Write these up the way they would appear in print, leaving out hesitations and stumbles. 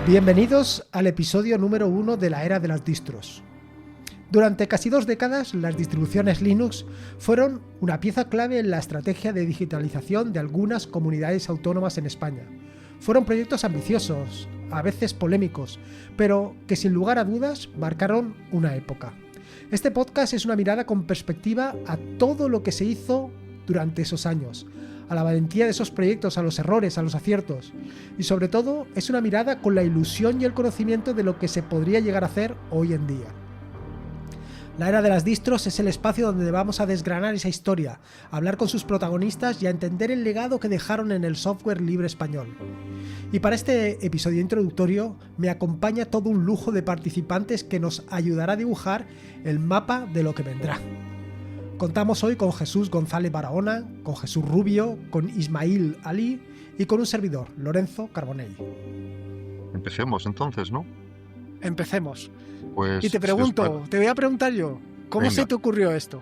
Bienvenidos al episodio número 1 de la era de las distros. Durante casi 2 décadas, las distribuciones Linux fueron una pieza clave en la estrategia de digitalización de algunas comunidades autónomas en España. Fueron proyectos ambiciosos, a veces polémicos, pero que sin lugar a dudas marcaron una época. Este podcast es una mirada con perspectiva a todo lo que se hizo durante esos años, a la valentía de esos proyectos, a los errores, a los aciertos. Y sobre todo, es una mirada con la ilusión y el conocimiento de lo que se podría llegar a hacer hoy en día. La era de las distros es el espacio donde vamos a desgranar esa historia, a hablar con sus protagonistas y a entender el legado que dejaron en el software libre español. Y para este episodio introductorio me acompaña todo un lujo de participantes que nos ayudará a dibujar el mapa de lo que vendrá. Contamos hoy con Jesús González Barahona, con Jesús Rubio, con Ismail Ali y con un servidor, Lorenzo Carbonell. Empecemos entonces, ¿no? Empecemos. Pues Y te pregunto, te voy a preguntar yo, ¿cómo Venga. se te ocurrió esto?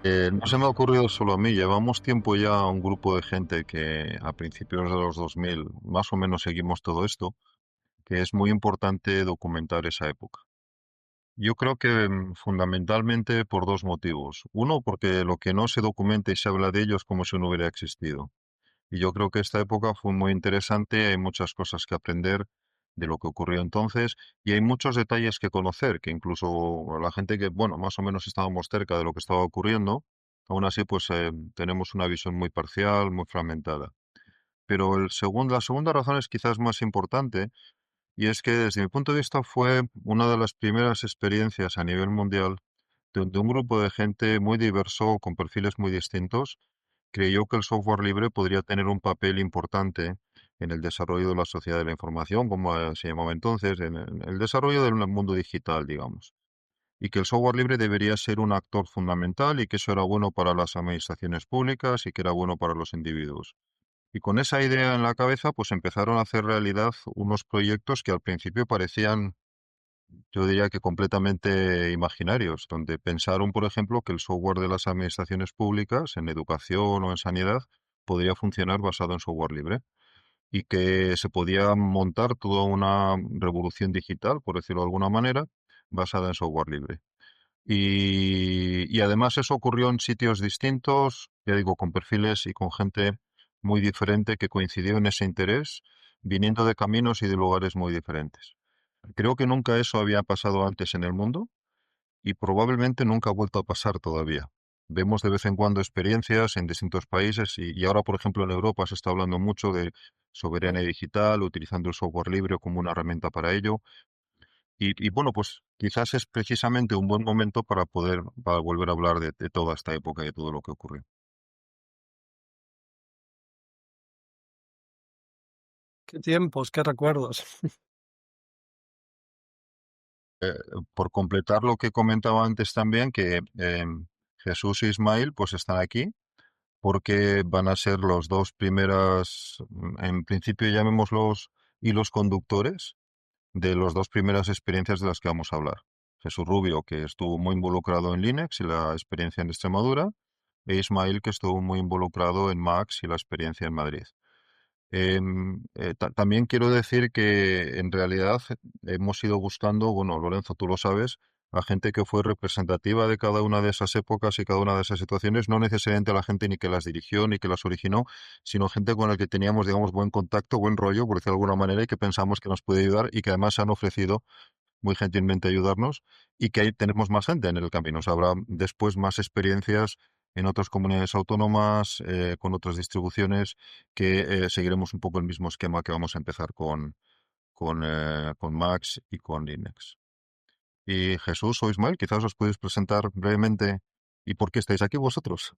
No se me ha ocurrido solo a mí, llevamos tiempo ya un grupo de gente que a principios de los 2000 más o menos seguimos todo esto, que es muy importante documentar esa época. Yo creo que fundamentalmente por dos motivos. Uno, porque lo que no se documenta y se habla de ello es como si no hubiera existido. Y yo creo que esta época fue muy interesante, hay muchas cosas que aprender de lo que ocurrió entonces y hay muchos detalles que conocer, que incluso la gente que, bueno, más o menos estábamos cerca de lo que estaba ocurriendo, aún así pues tenemos una visión muy parcial, muy fragmentada. Pero la segunda razón es quizás más importante y es que desde mi punto de vista fue una de las primeras experiencias a nivel mundial de un grupo de gente muy diverso, con perfiles muy distintos, creyó que el software libre podría tener un papel importante en el desarrollo de la sociedad de la información, como se llamaba entonces, en el desarrollo del mundo digital, digamos. Y que el software libre debería ser un actor fundamental y que eso era bueno para las administraciones públicas y que era bueno para los individuos. Y con esa idea en la cabeza, pues empezaron a hacer realidad unos proyectos que al principio parecían, yo diría que completamente imaginarios, donde pensaron, por ejemplo, que el software de las administraciones públicas, en educación o en sanidad, podría funcionar basado en software libre y que se podía montar toda una revolución digital, por decirlo de alguna manera, basada en software libre. Y además eso ocurrió en sitios distintos, ya digo, con perfiles y con gente muy diferente que coincidió en ese interés, viniendo de caminos y de lugares muy diferentes. Creo que nunca eso había pasado antes en el mundo y probablemente nunca ha vuelto a pasar todavía. Vemos de vez en cuando experiencias en distintos países y ahora, por ejemplo, en Europa se está hablando mucho de soberanía digital, utilizando el software libre como una herramienta para ello. Y bueno, pues quizás es precisamente un buen momento para volver a hablar de toda esta época y de todo lo que ocurrió. Qué tiempos, qué recuerdos. Eh, por completar lo que comentaba antes también, que Jesús e Ismail pues están aquí porque van a ser los dos primeras, en principio llamémoslos hilos conductores de las dos primeras experiencias de las que vamos a hablar. Jesús Rubio, que estuvo muy involucrado en Linux y la experiencia en Extremadura, e Ismail, que estuvo muy involucrado en Max y la experiencia en Madrid. También quiero decir que en realidad hemos ido buscando, bueno, Lorenzo, tú lo sabes, a gente que fue representativa de cada una de esas épocas y cada una de esas situaciones, no necesariamente a la gente ni que las dirigió ni que las originó, sino gente con la que teníamos, digamos, buen contacto, buen rollo, por decirlo de alguna manera, y que pensamos que nos puede ayudar y que además se han ofrecido muy gentilmente ayudarnos y que ahí tenemos más gente en el camino. O sea, habrá después más experiencias en otras comunidades autónomas, con otras distribuciones, que seguiremos un poco el mismo esquema que vamos a empezar con Max y con Linux. Y Jesús o Ismael, quizás os podéis presentar brevemente y por qué estáis aquí vosotros.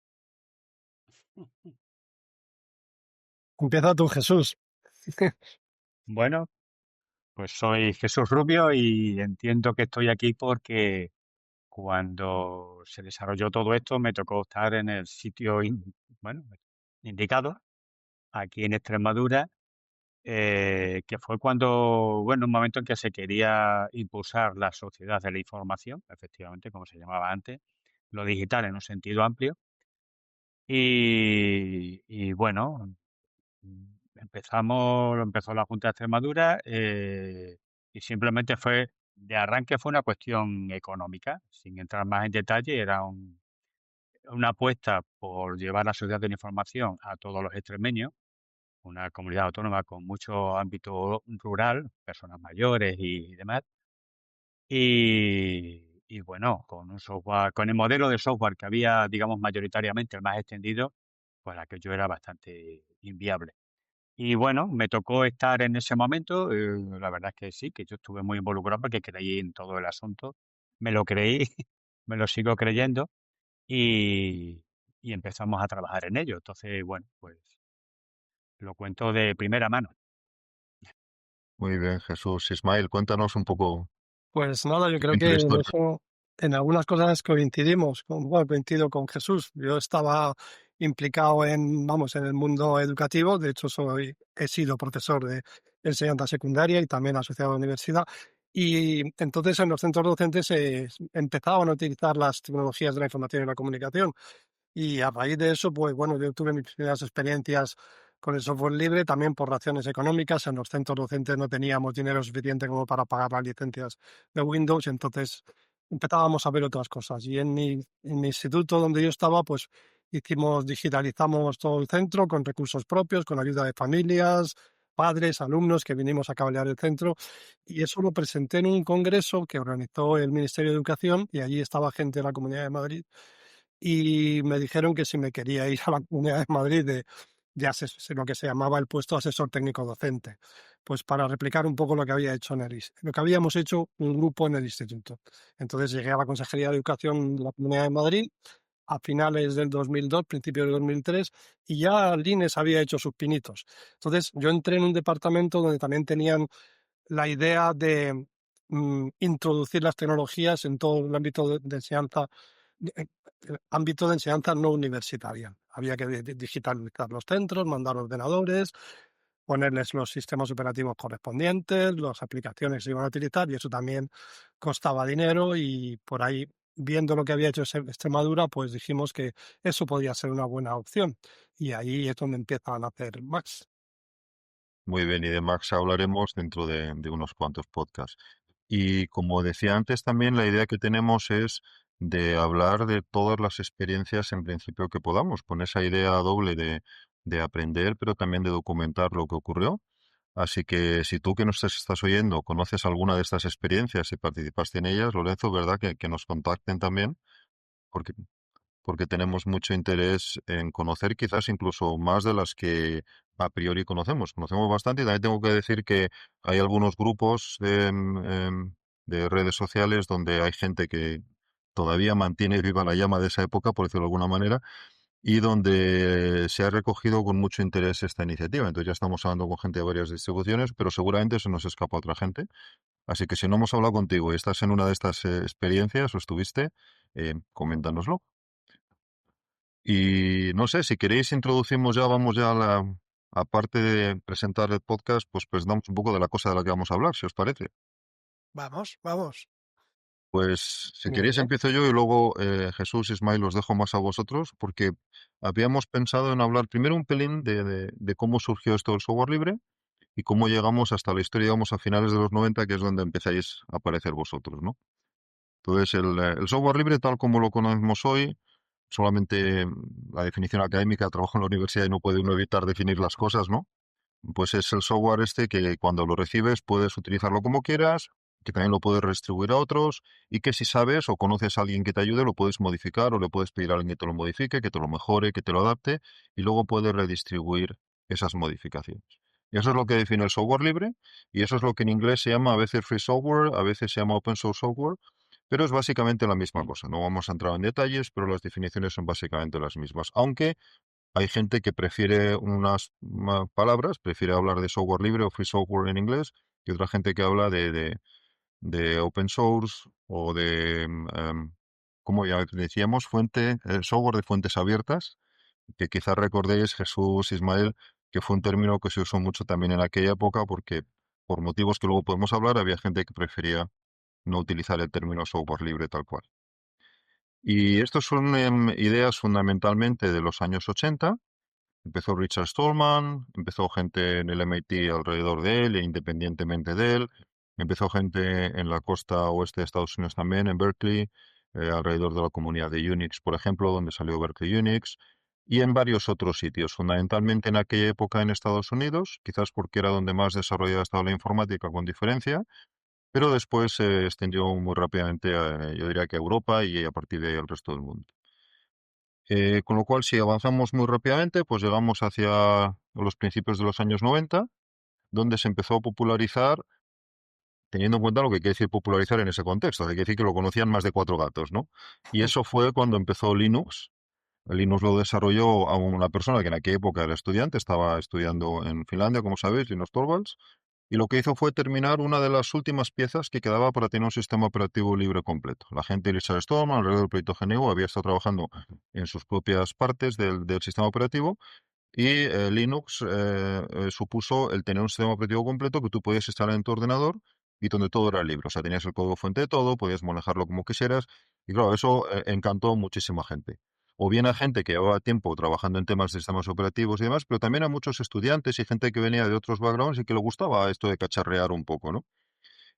Empieza tú, Jesús. Bueno, pues soy Jesús Rubio y entiendo que estoy aquí porque cuando se desarrolló todo esto me tocó estar en el sitio, bueno, indicado, aquí en Extremadura, que fue cuando, bueno, un momento en que se quería impulsar la sociedad de la información, efectivamente, como se llamaba antes, lo digital en un sentido amplio. Y bueno, lo empezó la Junta de Extremadura, y simplemente de arranque fue una cuestión económica, sin entrar más en detalle, era una apuesta por llevar la sociedad de la información a todos los extremeños, una comunidad autónoma con mucho ámbito rural, personas mayores y demás. Y bueno, con un software, con el modelo de software que había, digamos, mayoritariamente el más extendido, pues aquello era bastante inviable. Y bueno, me tocó estar en ese momento, la verdad es que sí, que yo estuve muy involucrado porque creí en todo el asunto, me lo creí, me lo sigo creyendo y, y empezamos a trabajar en ello. Entonces, bueno, pues lo cuento de primera mano. Muy bien, Jesús. Ismael, cuéntanos un poco Pues nada, yo de creo tu que en historia. eso, en algunas cosas coincidimos, bueno, coincido con Jesús. Yo estaba implicado vamos, en el mundo educativo, de hecho he sido profesor de enseñanza secundaria y también asociado a la universidad. Y entonces en los centros docentes se empezaban a utilizar las tecnologías de la información y la comunicación. Y a raíz de eso, pues bueno, yo tuve mis primeras experiencias con el software libre, también por razones económicas. En los centros docentes no teníamos dinero suficiente como para pagar las licencias de Windows, entonces empezábamos a ver otras cosas. Y en mi instituto donde yo estaba, pues digitalizamos todo el centro con recursos propios, con ayuda de familias, padres, alumnos que vinimos a cablear el centro. Y eso lo presenté en un congreso que organizó el Ministerio de Educación y allí estaba gente de la Comunidad de Madrid y me dijeron que si me quería ir a la Comunidad de Madrid lo que se llamaba el puesto de asesor técnico docente, pues para replicar un poco lo que había hecho lo que habíamos hecho un grupo en el instituto. Entonces llegué a la Consejería de Educación de la Comunidad de Madrid a finales del 2002, principios del 2003, y ya Lines había hecho sus pinitos. Entonces yo entré en un departamento donde también tenían la idea de introducir las tecnologías en todo el ámbito de enseñanza, eh, ámbito de enseñanza no universitaria. Había que digitalizar los centros, mandar ordenadores, ponerles los sistemas operativos correspondientes, las aplicaciones que se iban a utilizar, y eso también costaba dinero, y por ahí, viendo lo que había hecho Extremadura, pues dijimos que eso podía ser una buena opción. Y ahí es donde empiezan a hacer Max. Muy bien, y de Max hablaremos dentro de unos cuantos podcasts. Y como decía antes, también la idea que tenemos es de hablar de todas las experiencias en principio que podamos, con esa idea doble de aprender, pero también de documentar lo que ocurrió. Así que si tú que nos estás oyendo conoces alguna de estas experiencias y participaste en ellas, Lorenzo, ¿verdad? Que nos contacten también, porque porque tenemos mucho interés en conocer quizás incluso más de las que a priori conocemos. Conocemos bastante y también tengo que decir que hay algunos grupos de redes sociales donde hay gente que todavía mantiene viva la llama de esa época, por decirlo de alguna manera, y donde se ha recogido con mucho interés esta iniciativa. Entonces ya estamos hablando con gente de varias distribuciones, pero seguramente se nos escapa otra gente. Así que si no hemos hablado contigo y estás en una de estas experiencias o estuviste, coméntanoslo. Y no sé, si queréis introducimos ya, vamos ya a aparte de presentar el podcast, pues presentamos un poco de la cosa de la que vamos a hablar, si os parece. Vamos, vamos. Pues si Muy queréis bien. empiezo yo y luego Jesús, Ismael, os dejo más a vosotros, porque habíamos pensado en hablar primero un pelín de cómo surgió esto del software libre y cómo llegamos hasta la historia, digamos, a finales de los 90, que es donde empezáis a aparecer vosotros, ¿no? Entonces, el software libre, tal como lo conocemos hoy, solamente la definición académica, trabajo en la universidad y no puede uno evitar definir las cosas, ¿no? Pues es el software este que cuando lo recibes puedes utilizarlo como quieras, que también lo puedes redistribuir a otros y que si sabes o conoces a alguien que te ayude, lo puedes modificar o le puedes pedir a alguien que te lo modifique, que te lo mejore, que te lo adapte y luego puedes redistribuir esas modificaciones. Y eso es lo que define el software libre y eso es lo que en inglés se llama a veces free software, a veces se llama open source software, pero es básicamente la misma cosa. No vamos a entrar en detalles, pero las definiciones son básicamente las mismas. Aunque hay gente que prefiere unas palabras, prefiere hablar de software libre o free software en inglés, y otra gente que habla de open source o como ya decíamos, software de fuentes abiertas, que quizás recordéis, Jesús, Ismael, que fue un término que se usó mucho también en aquella época porque por motivos que luego podemos hablar, había gente que prefería no utilizar el término software libre tal cual. Y estos son ideas fundamentalmente de los años 80 Empezó Richard Stallman, empezó gente en el MIT alrededor de él e independientemente de él. Empezó gente en la costa oeste de Estados Unidos también, en Berkeley, alrededor de la comunidad de Unix, por ejemplo, donde salió Berkeley Unix, y en varios otros sitios, fundamentalmente en aquella época en Estados Unidos, quizás porque era donde más desarrollada estaba la informática con diferencia, pero después se extendió muy rápidamente, yo diría que a Europa y a partir de ahí al resto del mundo. Con lo cual, si avanzamos muy rápidamente, pues llegamos hacia los principios de los años 90, donde se empezó a popularizar, teniendo en cuenta lo que quiere decir popularizar en ese contexto, que quiere decir que lo conocían más de cuatro gatos, ¿no? Y eso fue cuando empezó Linux. Linux lo desarrolló a una persona que en aquella época era estudiante, estaba estudiando en Finlandia, como sabéis, Linus Torvalds, y lo que hizo fue terminar una de las últimas piezas que quedaba para tener un sistema operativo libre completo. La gente de Richard Stallman, alrededor del proyecto GNU, había estado trabajando en sus propias partes del sistema operativo y Linux supuso el tener un sistema operativo completo que tú podías instalar en tu ordenador y donde todo era libre. O sea, tenías el código fuente de todo, podías manejarlo como quisieras. Y claro, eso encantó a muchísima gente. O bien a gente que llevaba tiempo trabajando en temas de sistemas operativos y demás, pero también a muchos estudiantes y gente que venía de otros backgrounds y que le gustaba esto de cacharrear un poco, ¿no?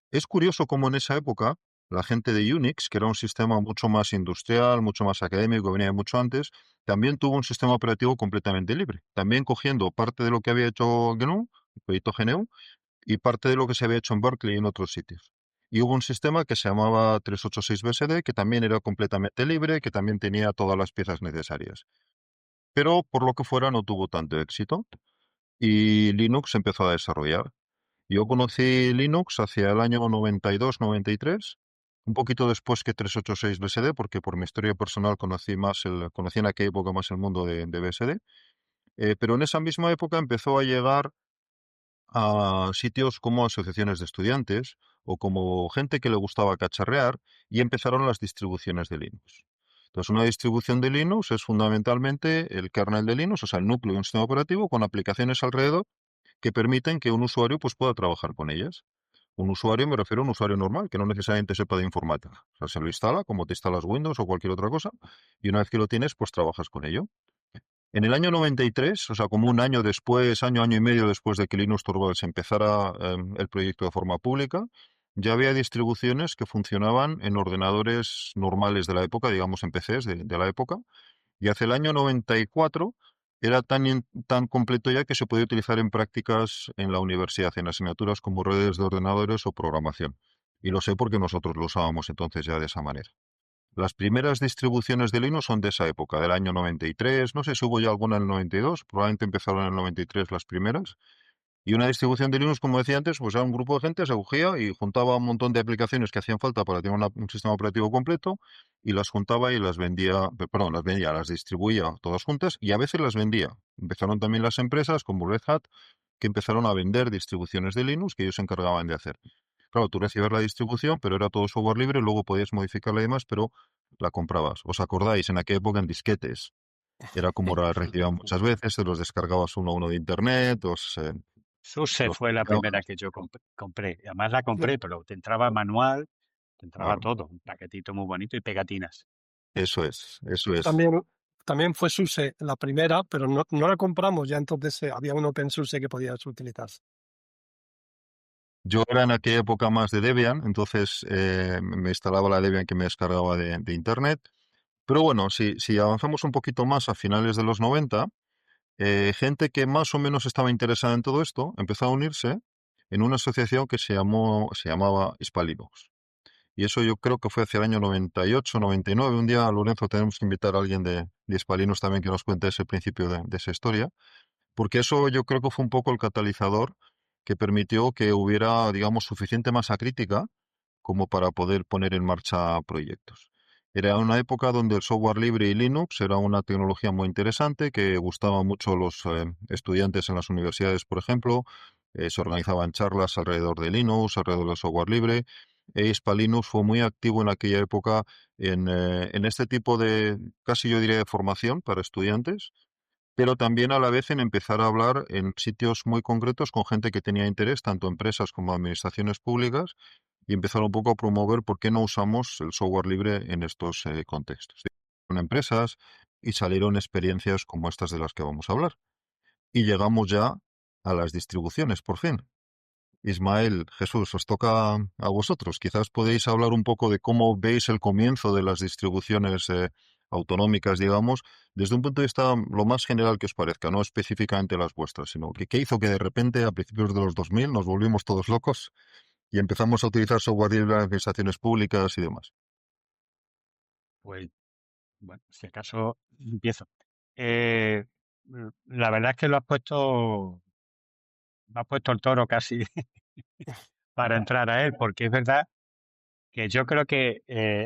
Es curioso cómo en esa época la gente de Unix, que era un sistema mucho más industrial, mucho más académico, venía de mucho antes, también tuvo un sistema operativo completamente libre. También cogiendo parte de lo que había hecho GNU, el proyecto GNU, y parte de lo que se había hecho en Berkeley y en otros sitios. Y hubo un sistema que se llamaba 386 BSD, que también era completamente libre, que también tenía todas las piezas necesarias. Pero por lo que fuera no tuvo tanto éxito y Linux empezó a desarrollar. Yo conocí Linux hacia el año 92-93, un poquito después que 386 BSD, porque por mi historia personal conocí en aquella época más el mundo de BSD, pero en esa misma época empezó a llegar a sitios como asociaciones de estudiantes o como gente que le gustaba cacharrear y empezaron las distribuciones de Linux. Entonces, una distribución de Linux es fundamentalmente el kernel de Linux, o sea, el núcleo de un sistema operativo con aplicaciones alrededor que permiten que un usuario pues, pueda trabajar con ellas. Un usuario, me refiero a un usuario normal, que no necesariamente sepa de informática. O sea, se lo instala como te instalas Windows o cualquier otra cosa, y una vez que lo tienes, pues trabajas con ello. En el año 93, o sea, como un año después, año y medio después de que Linus Torvalds empezara el proyecto de forma pública, ya había distribuciones que funcionaban en ordenadores normales de la época, digamos en PCs de la época, y hacia el año 94 era tan completo ya que se podía utilizar en prácticas en la universidad, en asignaturas como redes de ordenadores o programación. Y lo sé porque nosotros lo usábamos entonces ya de esa manera. Las primeras distribuciones de Linux son de esa época, del año 93. No sé si hubo ya alguna en el 92, probablemente empezaron en el 93 las primeras. Y una distribución de Linux, como decía antes, pues era un grupo de gente, se cogía y juntaba un montón de aplicaciones que hacían falta para tener un sistema operativo completo y las juntaba y las vendía, perdón, las distribuía todas juntas y a veces las vendía. Empezaron también las empresas como Red Hat que empezaron a vender distribuciones de Linux que ellos se encargaban de hacer. Claro, tú recibías la distribución, pero era todo software libre, luego podías modificarla y demás, pero la comprabas. ¿Os acordáis? En aquella época en disquetes. Era como la recibían muchas veces, te los descargabas uno a uno de internet, SUSE los fue la primera copiabas. que yo compré. Además la compré, pero te entraba manual, te entraba Claro, todo, un paquetito muy bonito y pegatinas. eso es, eso es. También, también fue SUSE la primera, pero no la compramos, ya entonces había un OpenSUSE que podías utilizar. Yo era en aquella época más de Debian, entonces me instalaba la Debian que me descargaba de internet. Pero bueno, si avanzamos un poquito más a finales de los 90, gente que más o menos estaba interesada en todo esto empezó a unirse en una asociación que se llamaba Hispalinux. Y eso yo creo que fue hacia el año 98, 99. Un día, Lorenzo, tenemos que invitar a alguien de Hispalinux también que nos cuente ese principio de esa historia, porque eso yo creo que fue un poco el catalizador que permitió que hubiera, digamos, suficiente masa crítica como para poder poner en marcha proyectos. Era una época donde el software libre y Linux era una tecnología muy interesante que gustaba mucho a los estudiantes en las universidades, por ejemplo. Se organizaban charlas alrededor de Linux, alrededor del software libre. Hispalinux fue muy activo en aquella época en este tipo de, casi yo diría, de formación para estudiantes, pero también a la vez en empezar a hablar en sitios muy concretos con gente que tenía interés, tanto empresas como administraciones públicas, y empezar un poco a promover por qué no usamos el software libre en estos contextos. Con empresas y salieron experiencias como estas de las que vamos a hablar. y llegamos ya a las distribuciones, por fin. Ismael, Jesús, os toca a vosotros. Quizás podéis hablar un poco de cómo veis el comienzo de las distribuciones autonómicas, digamos, desde un punto de vista lo más general que os parezca, no específicamente las vuestras, sino que qué hizo que de repente a principios de los 2000 nos volvimos todos locos y empezamos a utilizar software libre en las administraciones públicas y demás. Pues, bueno, si acaso empiezo. Eh, la verdad es que me has puesto el toro casi para entrar a él, porque es verdad que yo creo que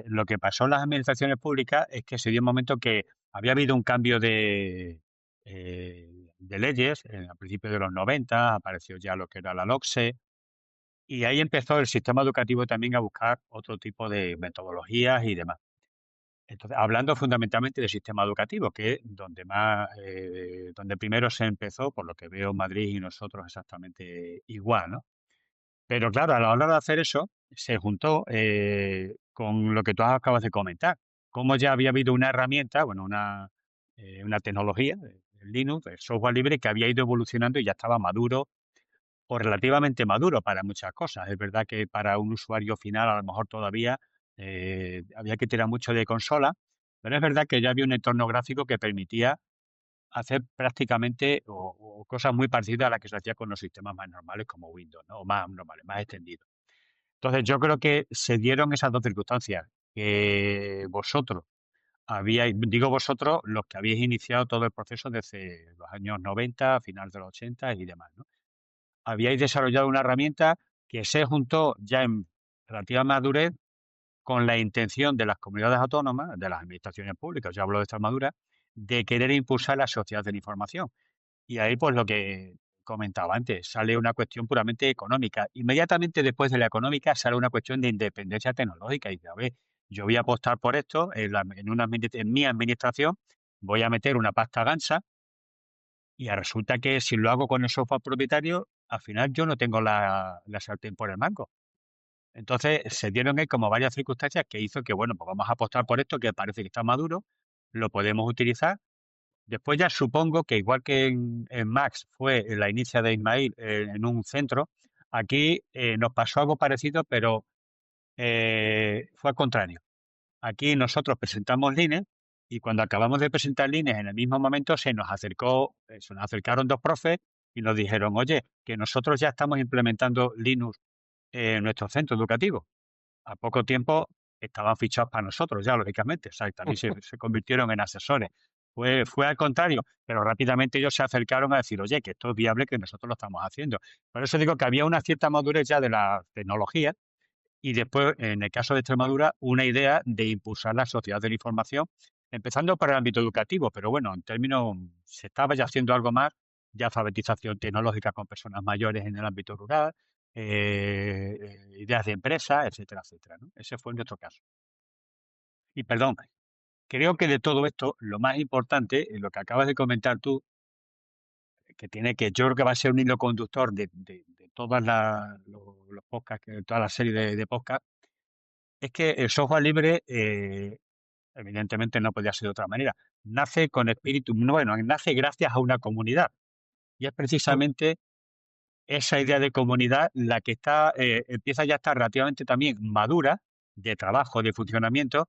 lo que pasó en las administraciones públicas es que se dio un momento que había habido un cambio de leyes, a principios de los 90 apareció ya lo que era la LOCSE, y ahí empezó el sistema educativo también a buscar otro tipo de metodologías y demás. Entonces, hablando fundamentalmente del sistema educativo, que es donde primero se empezó, por lo que veo Madrid y nosotros exactamente igual, ¿no? Pero claro, a la hora de hacer eso, se juntó con lo que tú acabas de comentar, como ya había habido una herramienta, bueno, una tecnología, el Linux, el software libre, que había ido evolucionando y ya estaba maduro o relativamente maduro para muchas cosas. Es verdad que para un usuario final a lo mejor todavía había que tirar mucho de consola, pero es verdad que ya había un entorno gráfico que permitía hacer prácticamente o cosas muy parecidas a las que se hacía con los sistemas más normales como Windows, ¿no? O más normales, más extendidos. Entonces yo creo que se dieron esas dos circunstancias, que vosotros digo vosotros, los que habéis iniciado todo el proceso desde los años 90, final de los 80 y demás, ¿no? Habíais desarrollado una herramienta que se juntó ya en relativa madurez con la intención de las comunidades autónomas, de las administraciones públicas, ya hablo de esta madura, de querer impulsar la sociedad de la información. Y ahí, pues lo que comentaba antes, sale una cuestión puramente económica. Inmediatamente después de la económica sale una cuestión de independencia tecnológica. Y dice, a ver, yo voy a apostar por esto en mi administración, voy a meter una pasta gansa y resulta que si lo hago con el software propietario, al final yo no tengo la sartén por el mango. Entonces se dieron ahí como varias circunstancias que hizo que, bueno, pues vamos a apostar por esto que parece que está maduro, lo podemos utilizar. Después ya supongo que igual que en Max fue la inicia de Ismail en un centro, aquí nos pasó algo parecido, pero fue al contrario. Aquí nosotros presentamos Linux y cuando acabamos de presentar Linux en el mismo momento se nos acercaron dos profes y nos dijeron, oye, que nosotros ya estamos implementando Linux en nuestro centro educativo. A poco tiempo estaban fichados para nosotros ya, lógicamente, o sea, también se convirtieron en asesores. Fue al contrario, pero rápidamente ellos se acercaron a decir, oye, que esto es viable, que nosotros lo estamos haciendo. Por eso digo que había una cierta madurez ya de la tecnología y después, en el caso de Extremadura, una idea de impulsar la sociedad de la información, empezando por el ámbito educativo, pero bueno, en términos, se estaba ya haciendo algo más, de alfabetización tecnológica con personas mayores en el ámbito rural, ideas de empresa, etcétera, etcétera, ¿no? Ese fue nuestro caso. Y perdón, creo que de todo esto, lo más importante, lo que acabas de comentar tú, yo creo que va a ser un hilo conductor de todas los podcasts, toda la serie de podcasts, es que el software libre, evidentemente no podía ser de otra manera, nace con espíritu, bueno, nace gracias a una comunidad. Y es precisamente esa idea de comunidad la que empieza ya a estar relativamente también madura de trabajo, de funcionamiento,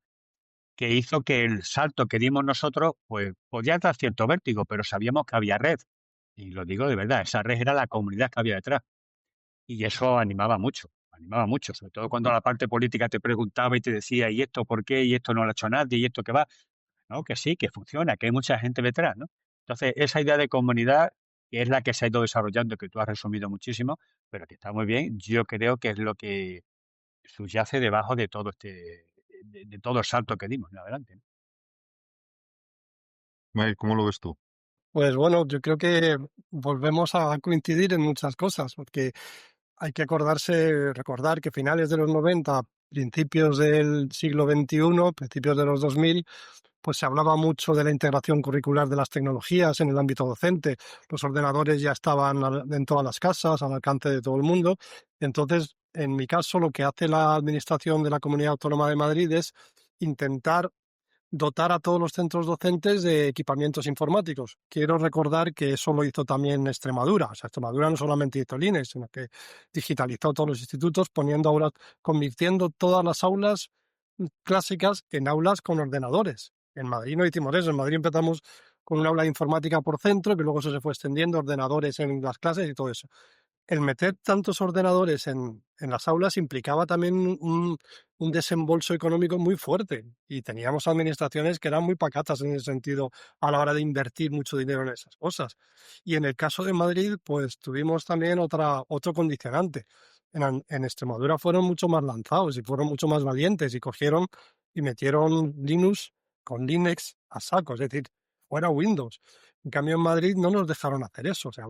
que hizo que el salto que dimos nosotros, pues podía dar cierto vértigo, pero sabíamos que había red. Y lo digo de verdad, esa red era la comunidad que había detrás. Y eso animaba mucho, sobre todo cuando la parte política te preguntaba y te decía, ¿y esto por qué? ¿Y esto no lo ha hecho nadie? ¿Y esto qué va? No, que sí, que funciona, que hay mucha gente detrás, ¿no? Entonces, esa idea de comunidad, que es la que se ha ido desarrollando, que tú has resumido muchísimo, pero que está muy bien, yo creo que es lo que subyace debajo de todo de todo el salto que dimos en adelante, ¿no? Ismael, ¿cómo lo ves tú? Pues bueno, yo creo que volvemos a coincidir en muchas cosas, porque hay que recordar que finales de los 90, principios del siglo XXI, principios de los 2000, pues se hablaba mucho de la integración curricular de las tecnologías en el ámbito docente. Los ordenadores ya estaban en todas las casas, al alcance de todo el mundo. Entonces, en mi caso, lo que hace la Administración de la Comunidad Autónoma de Madrid es intentar dotar a todos los centros docentes de equipamientos informáticos. Quiero recordar que eso lo hizo también Extremadura. O sea, Extremadura no solamente hizo Linux, sino que digitalizó todos los institutos, convirtiendo todas las aulas clásicas en aulas con ordenadores. En Madrid no hicimos eso. En Madrid empezamos con un aula de informática por centro, que luego eso se fue extendiendo, ordenadores en las clases y todo eso. El meter tantos ordenadores en las aulas implicaba también un desembolso económico muy fuerte, y teníamos administraciones que eran muy pacatas en ese sentido a la hora de invertir mucho dinero en esas cosas. Y en el caso de Madrid, pues tuvimos también otro condicionante. En Extremadura fueron mucho más lanzados y fueron mucho más valientes y cogieron y metieron Linux con Linux a saco, es decir, fuera Windows. En cambio, en Madrid no nos dejaron hacer eso. O sea,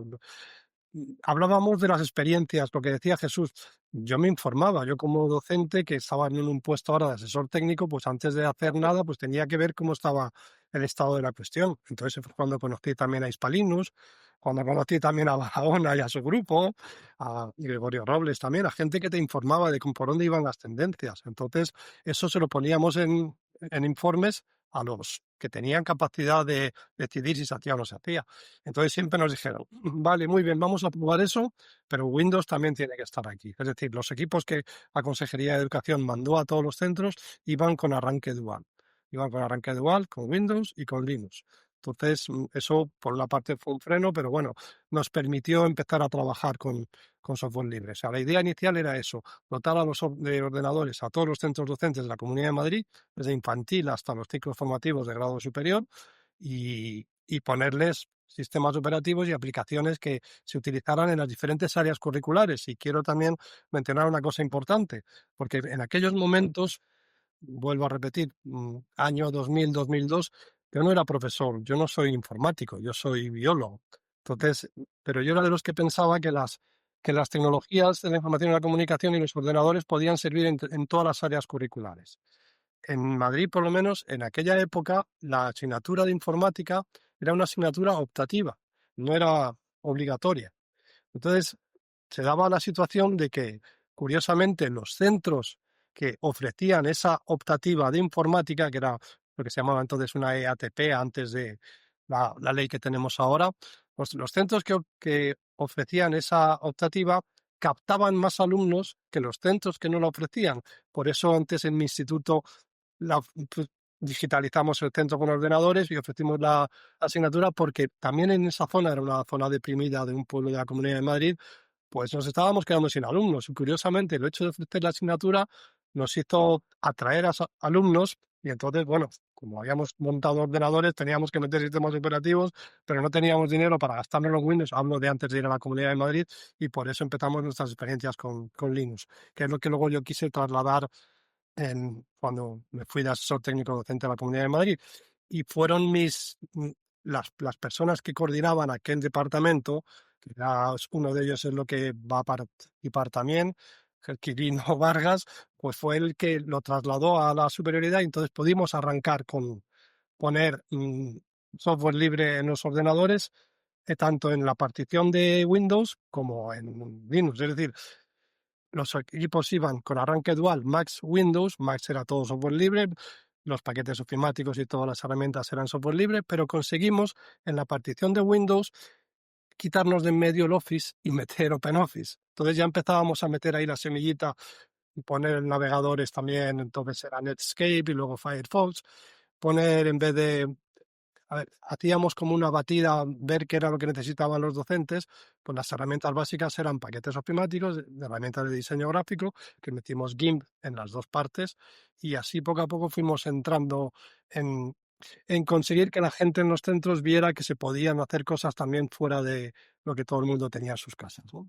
hablábamos de las experiencias, lo que decía Jesús. Yo me informaba, yo como docente que estaba en un puesto ahora de asesor técnico, pues antes de hacer nada, pues tenía que ver cómo estaba el estado de la cuestión. Entonces fue cuando conocí también a Hispalinus, cuando conocí también a Barahona y a su grupo, a Gregorio Robles también, a gente que te informaba de por dónde iban las tendencias. Entonces eso se lo poníamos en informes a los que tenían capacidad de decidir si se hacía o no se hacía. Entonces siempre nos dijeron, vale, muy bien, vamos a probar eso, pero Windows también tiene que estar aquí. Es decir, los equipos que la Consejería de Educación mandó a todos los centros iban con arranque dual. Iban con arranque dual, con Windows y con Linux. Entonces, eso por una parte fue un freno, pero bueno, nos permitió empezar a trabajar con software libre. O sea, la idea inicial era eso, dotar de ordenadores a todos los centros docentes de la Comunidad de Madrid, desde infantil hasta los ciclos formativos de grado superior, y ponerles sistemas operativos y aplicaciones que se utilizaran en las diferentes áreas curriculares. Y quiero también mencionar una cosa importante, porque en aquellos momentos, vuelvo a repetir, año 2000, 2002, yo no era profesor, yo no soy informático, yo soy biólogo. Entonces, pero yo era de los que pensaba que las tecnologías de la información y la comunicación y los ordenadores podían servir en todas las áreas curriculares. En Madrid, por lo menos, en aquella época, la asignatura de informática era una asignatura optativa, no era obligatoria. Entonces, se daba la situación de que, curiosamente, los centros que ofrecían esa optativa de informática, que era lo que se llamaba entonces una EATP antes de la ley que tenemos ahora, los centros que ofrecían esa optativa captaban más alumnos que los centros que no la ofrecían. Por eso antes en mi instituto pues, digitalizamos el centro con ordenadores y ofrecimos la asignatura, porque también en esa zona, era una zona deprimida de un pueblo de la Comunidad de Madrid, pues nos estábamos quedando sin alumnos. Y curiosamente, el hecho de ofrecer la asignatura nos hizo atraer a alumnos, y entonces, bueno, como habíamos montado ordenadores, teníamos que meter sistemas operativos, pero no teníamos dinero para gastarnos en Windows, hablo de antes de ir a la Comunidad de Madrid, y por eso empezamos nuestras experiencias con Linux, que es lo que luego yo quise trasladar cuando me fui de asesor técnico docente de la Comunidad de Madrid. Y fueron las personas que coordinaban aquel departamento, que uno de ellos es lo que va a participar también, el Quirino Vargas, pues fue el que lo trasladó a la superioridad, y entonces pudimos arrancar con poner software libre en los ordenadores, tanto en la partición de Windows como en Linux. Es decir, los equipos iban con arranque dual Max Windows, Max era todo software libre, los paquetes ofimáticos y todas las herramientas eran software libre, pero conseguimos en la partición de Windows quitarnos de en medio el Office y meter OpenOffice. Entonces ya empezábamos a meter ahí la semillita y poner navegadores también, entonces era Netscape y luego Firefox, poner en vez de hacíamos como una batida, ver qué era lo que necesitaban los docentes, pues las herramientas básicas eran paquetes ofimáticos, herramientas de diseño gráfico, que metimos GIMP en las dos partes, y así poco a poco fuimos entrando en conseguir que la gente en los centros viera que se podían hacer cosas también fuera de lo que todo el mundo tenía en sus casas, ¿no?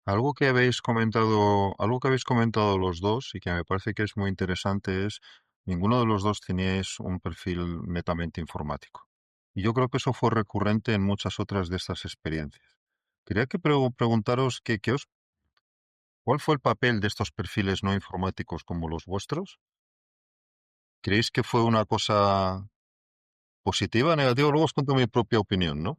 Algo que habéis comentado los dos y que me parece que es muy interesante es, ninguno de los dos teníais un perfil netamente informático. Y yo creo que eso fue recurrente en muchas otras de estas experiencias. Quería preguntaros ¿cuál fue el papel de estos perfiles no informáticos como los vuestros? ¿Creéis que fue una cosa positiva, negativa? Luego os cuento mi propia opinión, ¿no?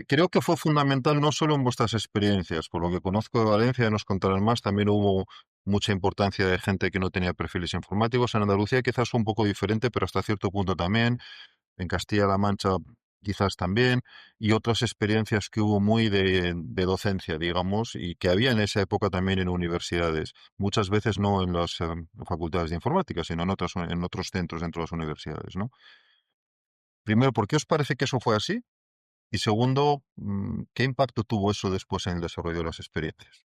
Creo que fue fundamental no solo en vuestras experiencias, por lo que conozco de Valencia, nos contarán más, también hubo mucha importancia de gente que no tenía perfiles informáticos. En Andalucía quizás un poco diferente, pero hasta cierto punto también. En Castilla-La Mancha quizás también, y otras experiencias que hubo muy de docencia, digamos, y que había en esa época también en universidades. Muchas veces no en las facultades de informática, sino en otros centros dentro de las universidades, ¿no? Primero, ¿por qué os parece que eso fue así? Y segundo, ¿qué impacto tuvo eso después en el desarrollo de las experiencias?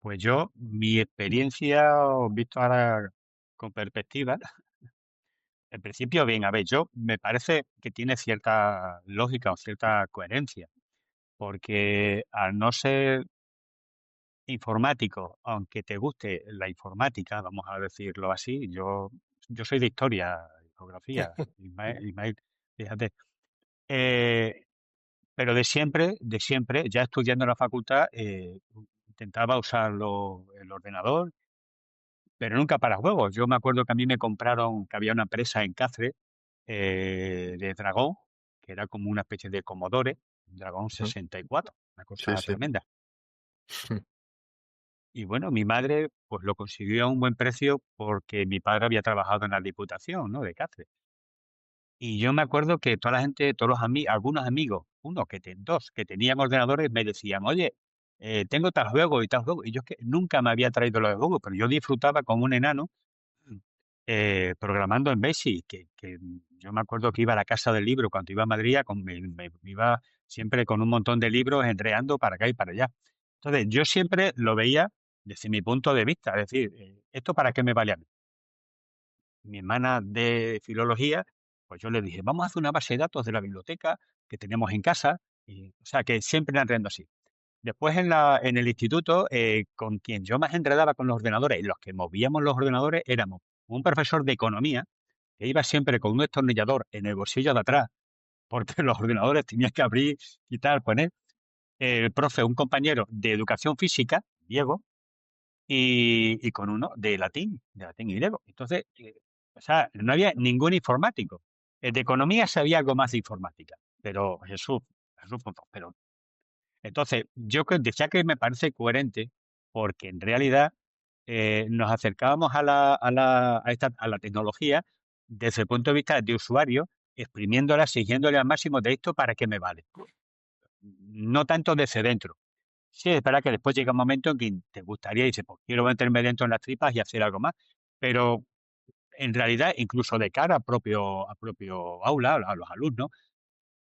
Pues yo, mi experiencia, visto ahora con perspectiva, en principio, bien, a ver, yo me parece que tiene cierta lógica o cierta coherencia, porque al no ser informático, aunque te guste la informática, vamos a decirlo así, yo soy de historia, geografía, Ismael, fíjate, eh, pero de siempre, ya estudiando en la facultad, intentaba usar el ordenador, pero nunca para juegos. Yo me acuerdo que a mí me compraron, que había una empresa en Cáceres, de Dragón, que era como una especie de Commodore, Dragón Ujú. 64, una Sí, cosa sí. tremenda. Y bueno, mi madre pues lo consiguió a un buen precio porque mi padre había trabajado en la Diputación, ¿no? De Cáceres. Y yo me acuerdo que toda la gente, todos los amigos, algunos amigos, dos que tenían ordenadores, me decían, oye, tengo tal juego y tal juego. Y yo es que nunca me había traído los juegos, pero yo disfrutaba como un enano programando en BASIC, que yo me acuerdo que iba a la casa del libro cuando iba a Madrid, me iba siempre con un montón de libros enreando para acá y para allá. Entonces, yo siempre lo veía desde mi punto de vista, es decir, ¿esto para qué me vale a mí? Mi hermana de filología, pues yo le dije, vamos a hacer una base de datos de la biblioteca que tenemos en casa, y, o sea, que siempre enredando así. Después en el instituto, con quien yo más enredaba con los ordenadores y los que movíamos los ordenadores éramos un profesor de economía que iba siempre con un destornillador en el bolsillo de atrás, porque los ordenadores tenías que abrir, quitar, poner. El profe, un compañero de educación física, Diego, y con uno de latín y griego. Entonces, o sea, no había ningún informático. El de economía sabía algo más de informática, pero Jesús, pero entonces, yo decía que me parece coherente porque en realidad nos acercábamos a la tecnología desde el punto de vista de usuario, exprimiéndola, exigiéndole al máximo de esto para que me vale. No tanto desde dentro. Sí, es verdad que después llega un momento en que te gustaría y dices, pues quiero meterme dentro en las tripas y hacer algo más. Pero en realidad, incluso de cara a propio aula, a los alumnos,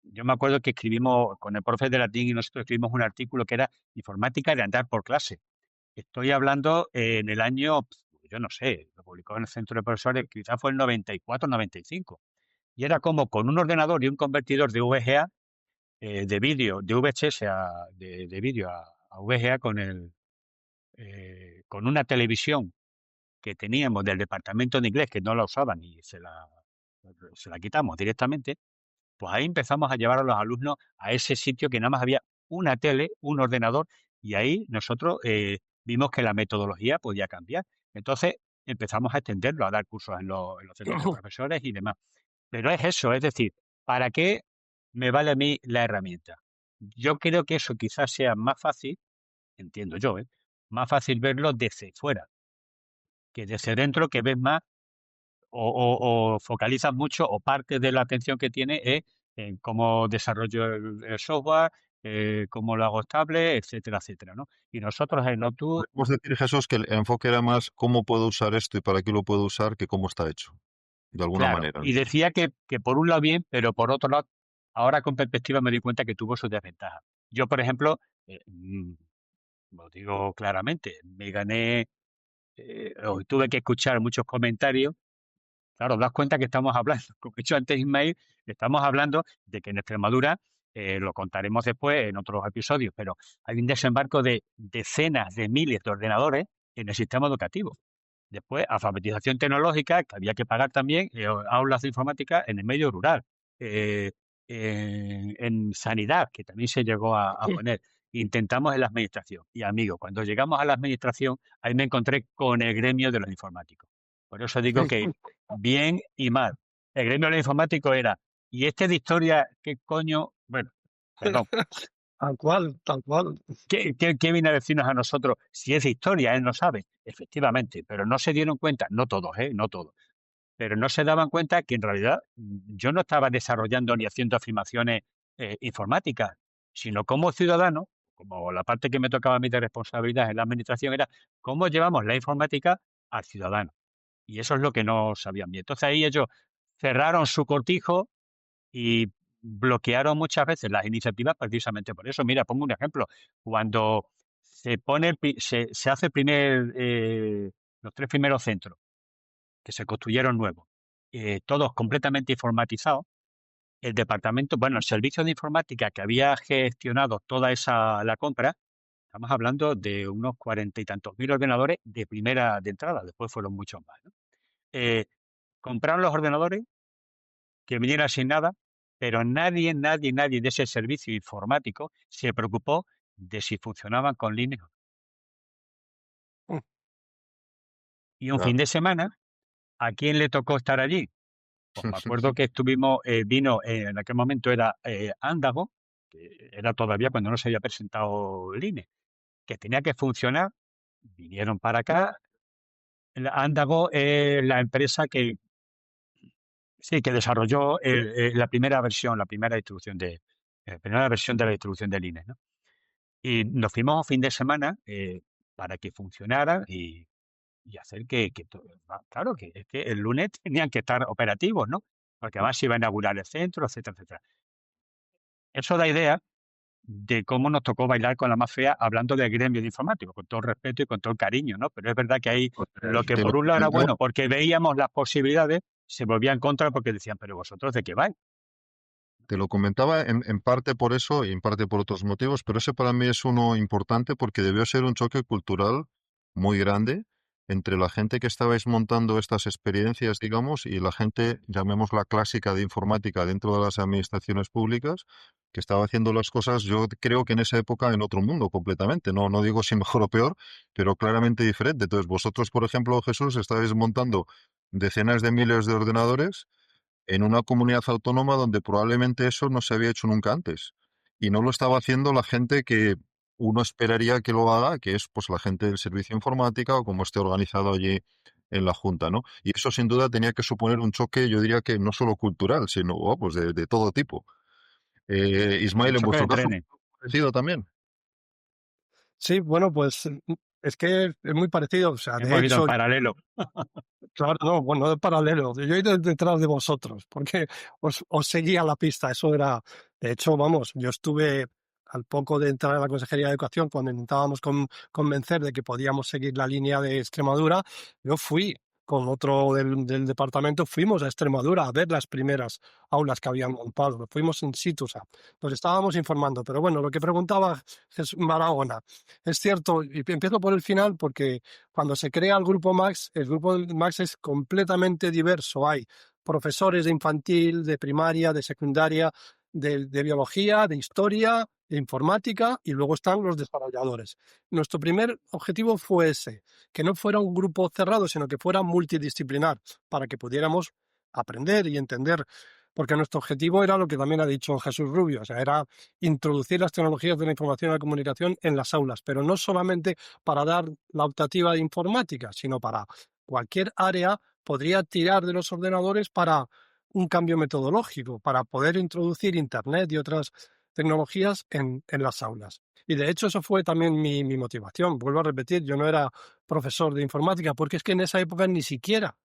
yo me acuerdo que escribimos con el profe de latín y nosotros escribimos un artículo que era informática de andar por clase. Estoy hablando en el año, yo no sé, lo publicó en el centro de profesores, quizás fue el 94, 95. Y era como con un ordenador y un convertidor de VGA, de vídeo, de VHS de vídeo a VGA con una televisión que teníamos del departamento de inglés que no la usaban y se la quitamos directamente. Pues ahí empezamos a llevar a los alumnos a ese sitio que nada más había una tele, un ordenador, y ahí nosotros vimos que la metodología podía cambiar. Entonces empezamos a extenderlo, a dar cursos en los centros de profesores y demás. Pero es eso, es decir, ¿para qué me vale a mí la herramienta? Yo creo que eso quizás sea más fácil, entiendo yo, más fácil verlo desde fuera, que desde dentro, que ves más o focalizas mucho o parte de la atención que tiene es en cómo desarrollo el software, cómo lo hago estable, etcétera, etcétera, ¿no? Y nosotros en Lotus, Podemos decir, Jesús, que el enfoque era más cómo puedo usar esto y para qué lo puedo usar que cómo está hecho, de alguna claro, manera, ¿no? y decía que por un lado bien, pero por otro lado, ahora con perspectiva me di cuenta que tuvo sus desventajas. Yo, por ejemplo, lo digo claramente, me gané, o tuve que escuchar muchos comentarios. Claro, das cuenta que estamos hablando, como he dicho antes Ismael, estamos hablando de que en Extremadura, lo contaremos después en otros episodios, pero hay un desembarco de decenas de miles de ordenadores en el sistema educativo. Después, alfabetización tecnológica, que había que pagar también, aulas de informática en el medio rural. Eh, en sanidad, que también se llegó a poner. Intentamos en la administración. Y amigo, cuando llegamos a la administración, ahí me encontré con el gremio de los informáticos. Por eso digo que bien y mal. El gremio de los informáticos era, ¿y este de historia qué coño? Bueno, perdón. Tal cual, tal cual. ¿Qué viene a decirnos a nosotros? Si es de historia, él no sabe, efectivamente, pero no se dieron cuenta, no todos, no todos, pero no se daban cuenta que en realidad yo no estaba desarrollando ni haciendo afirmaciones informáticas, sino como ciudadano, como la parte que me tocaba a mí de responsabilidad en la administración era cómo llevamos la informática al ciudadano. Y eso es lo que no sabían bien. Entonces ahí ellos cerraron su cortijo y bloquearon muchas veces las iniciativas precisamente por eso. Mira, pongo un ejemplo. Cuando se hace los 3 primeros centros que se construyeron nuevos, todos completamente informatizados, el departamento, bueno, el servicio de informática que había gestionado toda la compra, estamos hablando de unos 40 y tantos mil ordenadores de entrada, después fueron muchos más, ¿no? Compraron los ordenadores que vinieran sin nada, pero nadie de ese servicio informático se preocupó de si funcionaban con Linux. Mm. Y un fin Claro. de semana, ¿a quién le tocó estar allí? Pues me acuerdo que vino, en aquel momento era Ándago, que era todavía cuando no se había presentado Linux, que tenía que funcionar, vinieron para acá. Ándago es la empresa que desarrolló la primera versión, primera versión de la distribución de Linux, ¿no? Y nos fuimos un fin de semana para que funcionara y hacer claro, que es que el lunes tenían que estar operativos, ¿no? Porque además se iba a inaugurar el centro, etcétera, etcétera. Eso da idea de cómo nos tocó bailar con la más fea hablando del gremio de informáticos, con todo el respeto y con todo el cariño, ¿no? Pero es verdad que ahí lo que Te lo por un lado era comentaba, bueno porque veíamos las posibilidades, se volvía en contra porque decían, pero vosotros de qué vais. te lo comentaba en parte por eso y en parte por otros motivos, pero ese para mí es uno importante porque debió ser un choque cultural muy grande entre la gente que estabais montando estas experiencias, digamos, y la gente, llamémosla clásica de informática dentro de las administraciones públicas, que estaba haciendo las cosas, yo creo que en esa época en otro mundo completamente, no digo si mejor o peor, pero claramente diferente. Entonces, vosotros, por ejemplo, Jesús, estabais montando decenas de miles de ordenadores en una comunidad autónoma donde probablemente eso no se había hecho nunca antes. Y no lo estaba haciendo la gente que uno esperaría que lo haga, que es pues la gente del servicio informática o como esté organizado allí en la Junta, ¿no? Y eso sin duda tenía que suponer un choque, yo diría que no solo cultural, sino pues de todo tipo. Un Ismael, en choque vuestro de caso, trenes. ¿fue parecido también? Sí, bueno, pues es que es muy parecido. O sea, de Hemos ido en hecho, paralelo. claro, no, bueno, de paralelo. Yo he ido detrás de vosotros, porque os seguía la pista. Eso era, de hecho, vamos, yo estuve al poco de entrar a la Consejería de Educación, cuando intentábamos convencer de que podíamos seguir la línea de Extremadura, yo fui con otro del departamento, fuimos a Extremadura a ver las primeras aulas que habían montado. Fuimos in situ, o sea, nos estábamos informando. Pero bueno, lo que preguntaba Jesús Barahona, es cierto, y empiezo por el final porque cuando se crea el grupo Max es completamente diverso. Hay profesores de infantil, de primaria, de secundaria, de biología, de historia, de informática, y luego están los desarrolladores. Nuestro primer objetivo fue ese, que no fuera un grupo cerrado, sino que fuera multidisciplinar, para que pudiéramos aprender y entender, porque nuestro objetivo era lo que también ha dicho Jesús Rubio, o sea, era introducir las tecnologías de la información y la comunicación en las aulas, pero no solamente para dar la optativa de informática, sino para cualquier área podría tirar de los ordenadores para un cambio metodológico, para poder introducir Internet y otras tecnologías en las aulas. Y de hecho eso fue también mi motivación. Vuelvo a repetir, yo no era profesor de informática, porque es que en esa época ni siquiera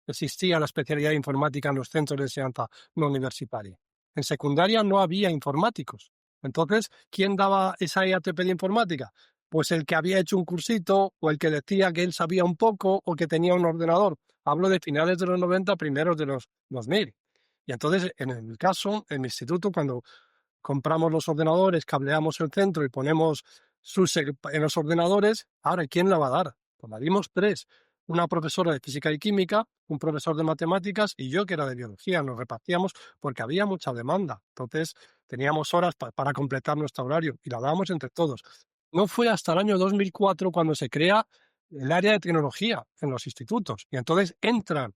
existía la especialidad de informática en los centros de enseñanza no universitaria. En secundaria no había informáticos. Entonces, ¿quién daba esa EATP de informática? Pues el que había hecho un cursito o el que decía que él sabía un poco o que tenía un ordenador. Hablo de finales de los 90, primeros de los 2000. Y entonces, en el caso, en mi instituto, cuando compramos los ordenadores, cableamos el centro y ponemos SUSE en los ordenadores, ahora, ¿quién la va a dar? Pues la dimos tres. Una profesora de física y química, un profesor de matemáticas y yo que era de biología. Nos repartíamos porque había mucha demanda. Entonces teníamos horas para completar nuestro horario y la dábamos entre todos. No fue hasta el año 2004 cuando se crea el área de tecnología en los institutos y entonces entran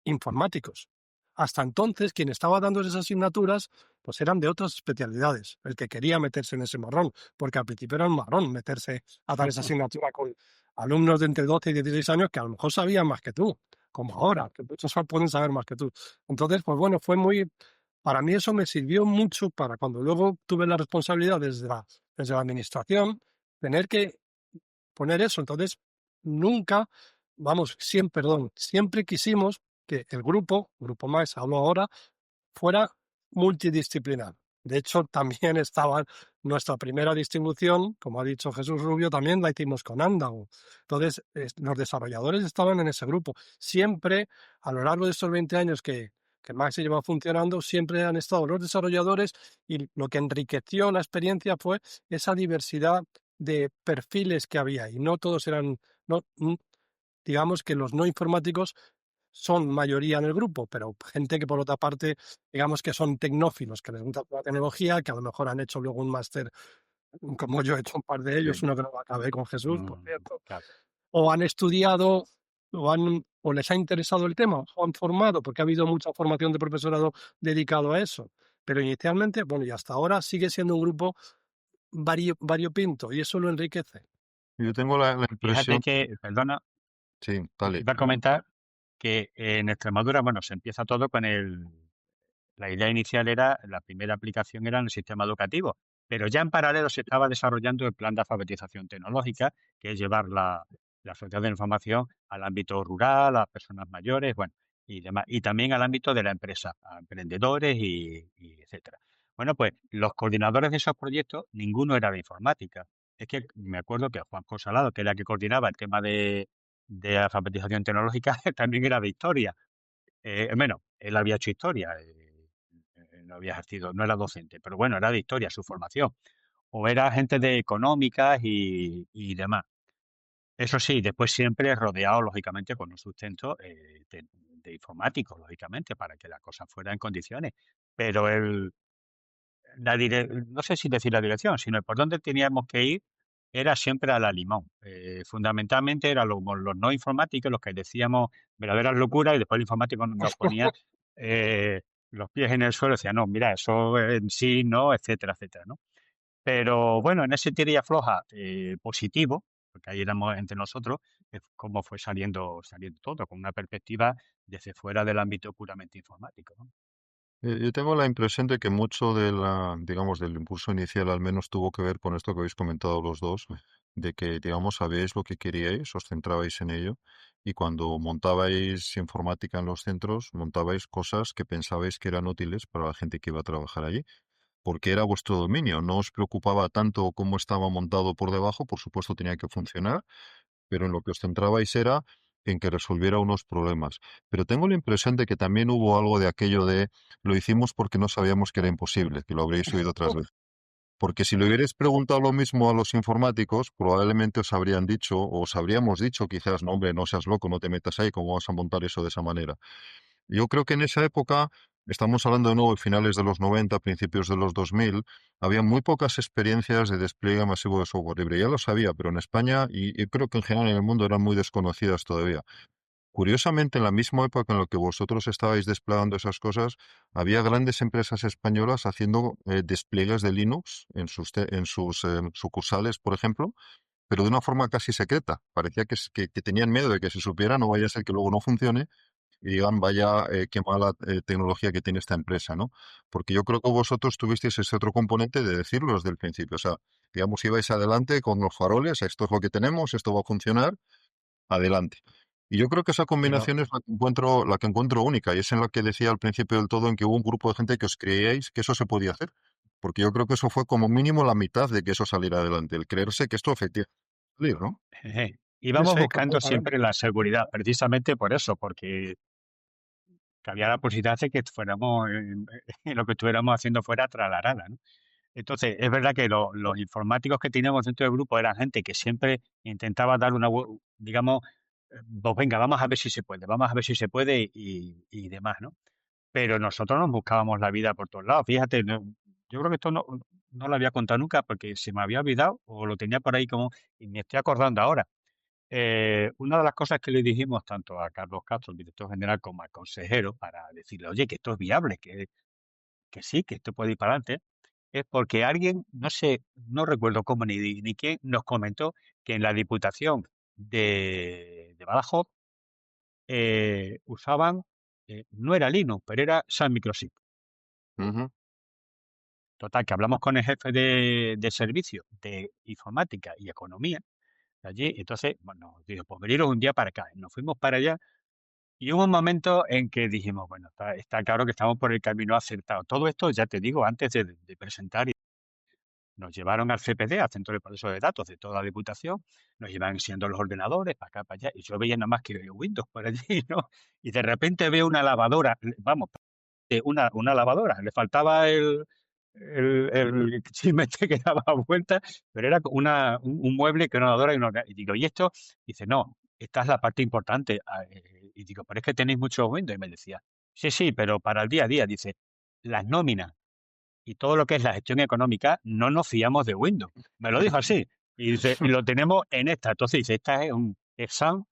informáticos. hasta entonces quien estaba dando esas asignaturas pues eran de otras especialidades, el que quería meterse en ese marrón, porque al principio era un marrón meterse a dar esa asignatura con alumnos de entre 12 y 16 años que a lo mejor sabían más que tú, como ahora, que muchos pueden saber más que tú. Entonces, pues bueno, fue muy, para mí eso me sirvió mucho para cuando luego tuve la responsabilidad desde la administración, tener que poner eso. Entonces, nunca, vamos, siempre, perdón, siempre quisimos que el Grupo Más, hablo ahora, fuera multidisciplinar. De hecho, también estaba nuestra primera distribución, como ha dicho Jesús Rubio, también la hicimos con Andago. Entonces, los desarrolladores estaban en ese grupo. Siempre, a lo largo de estos 20 años que Max se lleva funcionando, siempre han estado los desarrolladores y lo que enriqueció la experiencia fue esa diversidad de perfiles que había y no todos eran, no, digamos que los no informáticos son mayoría en el grupo, pero gente que por otra parte, digamos que son tecnófilos, que les gusta la tecnología, que a lo mejor han hecho luego un máster, como yo he hecho un par de ellos, Sí. uno que no acabé con Jesús, por Mm, cierto, claro. o han estudiado o les ha interesado el tema, o han formado, porque ha habido mucha formación de profesorado dedicado a eso. Pero inicialmente, bueno, y hasta ahora sigue siendo un grupo variopinto y eso lo enriquece. Yo tengo la Fíjate impresión, que, perdona, sí, dale. iba a comentar que en Extremadura, bueno, se empieza todo con la idea inicial era, la primera aplicación era en el sistema educativo, pero ya en paralelo se estaba desarrollando el plan de alfabetización tecnológica, que es llevar la sociedad de la información al ámbito rural, a las personas mayores, bueno, y demás, y también al ámbito de la empresa, a emprendedores y etcétera. Bueno, pues los coordinadores de esos proyectos, ninguno era de informática. Es que me acuerdo que Juan Salado, que era el que coordinaba el tema de alfabetización tecnológica, también era de historia. Bueno, él había hecho historia, no había ejercido, no era docente, pero bueno, era de historia su formación. O era gente de económicas y demás. Eso sí, después siempre rodeado, lógicamente, con un sustento de informáticos, lógicamente, para que la cosa fuera en condiciones. Pero no sé si decir la dirección, sino por dónde teníamos que ir era siempre a la limón. Fundamentalmente eran los no informáticos los que decíamos verdaderas locuras y después el informático nos ponía los pies en el suelo y decía, no, mira, eso en sí no, etcétera, etcétera, ¿no? Pero bueno, en ese tira y afloja positivo, porque ahí éramos entre nosotros, es como fue saliendo todo, con una perspectiva desde fuera del ámbito puramente informático, ¿no? Yo tengo la impresión de que mucho de digamos, del impulso inicial al menos tuvo que ver con esto que habéis comentado los dos, de que, digamos, sabíais lo que queríais, os centrabais en ello, y cuando montabais informática en los centros, montabais cosas que pensabais que eran útiles para la gente que iba a trabajar allí, porque era vuestro dominio, no os preocupaba tanto cómo estaba montado por debajo, por supuesto tenía que funcionar, pero en lo que os centrabais era en que resolviera unos problemas. Pero tengo la impresión de que también hubo algo de aquello de lo hicimos porque no sabíamos que era imposible, que lo habréis oído otras veces. Porque si le hubierais preguntado lo mismo a los informáticos, probablemente os habrían dicho, o os habríamos dicho quizás, no hombre, no seas loco, no te metas ahí, ¿cómo vas a montar eso de esa manera? Yo creo que en esa época, estamos hablando de nuevo de finales de los 90, principios de los 2000, había muy pocas experiencias de despliegue masivo de software libre. Ya lo sabía, pero en España y creo que en general en el mundo eran muy desconocidas todavía. Curiosamente, en la misma época en la que vosotros estabais desplegando esas cosas, había grandes empresas españolas haciendo despliegues de Linux en sus sucursales, por ejemplo, pero de una forma casi secreta. Parecía que tenían miedo de que se supiera, no vaya a ser que luego no funcione y digan, vaya, qué mala tecnología que tiene esta empresa, ¿no? Porque yo creo que vosotros tuvisteis ese otro componente de decirlo desde el principio. O sea, digamos, ibais adelante con los faroles, esto es lo que tenemos, esto va a funcionar, adelante. Y yo creo que esa Pero combinación es la que encuentro única, y es en la que decía al principio del todo, en que hubo un grupo de gente que os creíais que eso se podía hacer. Porque yo creo que eso fue como mínimo la mitad de que eso saliera adelante, el creerse que esto efectivamente iba a salir, ¿no? íbamos Ese buscando completamente. siempre la seguridad, precisamente por eso, porque cabía la posibilidad de que fuéramos, lo que estuviéramos haciendo fuera tralarada, ¿no? Entonces, es verdad que los informáticos que teníamos dentro del grupo eran gente que siempre intentaba dar digamos, pues venga, vamos a ver si se puede, vamos a ver si se puede y demás, ¿no? Pero nosotros nos buscábamos la vida por todos lados. Fíjate, yo creo que esto no lo había contado nunca porque se me había olvidado o lo tenía por ahí como, y me estoy acordando ahora. Una de las cosas que le dijimos tanto a Carlos Castro, el director general, como al consejero, para decirle, oye, que esto es viable, que sí, que esto puede ir para adelante, es porque alguien, no sé, no recuerdo cómo ni quién, nos comentó que en la Diputación de Badajoz usaban, no era Linux, pero era Sun Microsoft. Ujú. Total, que hablamos con el jefe de servicio de informática y economía de allí, y entonces, bueno, dijo, pues veniros un día para acá. Y nos fuimos para allá y hubo un momento en que dijimos, bueno, está claro que estamos por el camino acertado. Todo esto, ya te digo, antes de presentar, nos llevaron al CPD, al Centro de Proceso de Datos de toda la Diputación, nos llevan enseñando los ordenadores para acá, para allá, y yo veía nada más que Windows por allí, ¿no? Y de repente veo una lavadora, vamos, una lavadora, le faltaba el chisme este que daba vueltas, pero era un mueble que una lavadora y digo, ¿y esto? Dice, no, esta es la parte importante. Y digo, pero es que tenéis mucho Windows. Y me decía, sí, sí, pero para el día a día, dice, las nóminas y todo lo que es la gestión económica, no nos fiamos de Windows. Me lo dijo así. Y dice, y lo tenemos en esta. Entonces dice, esta es Sun,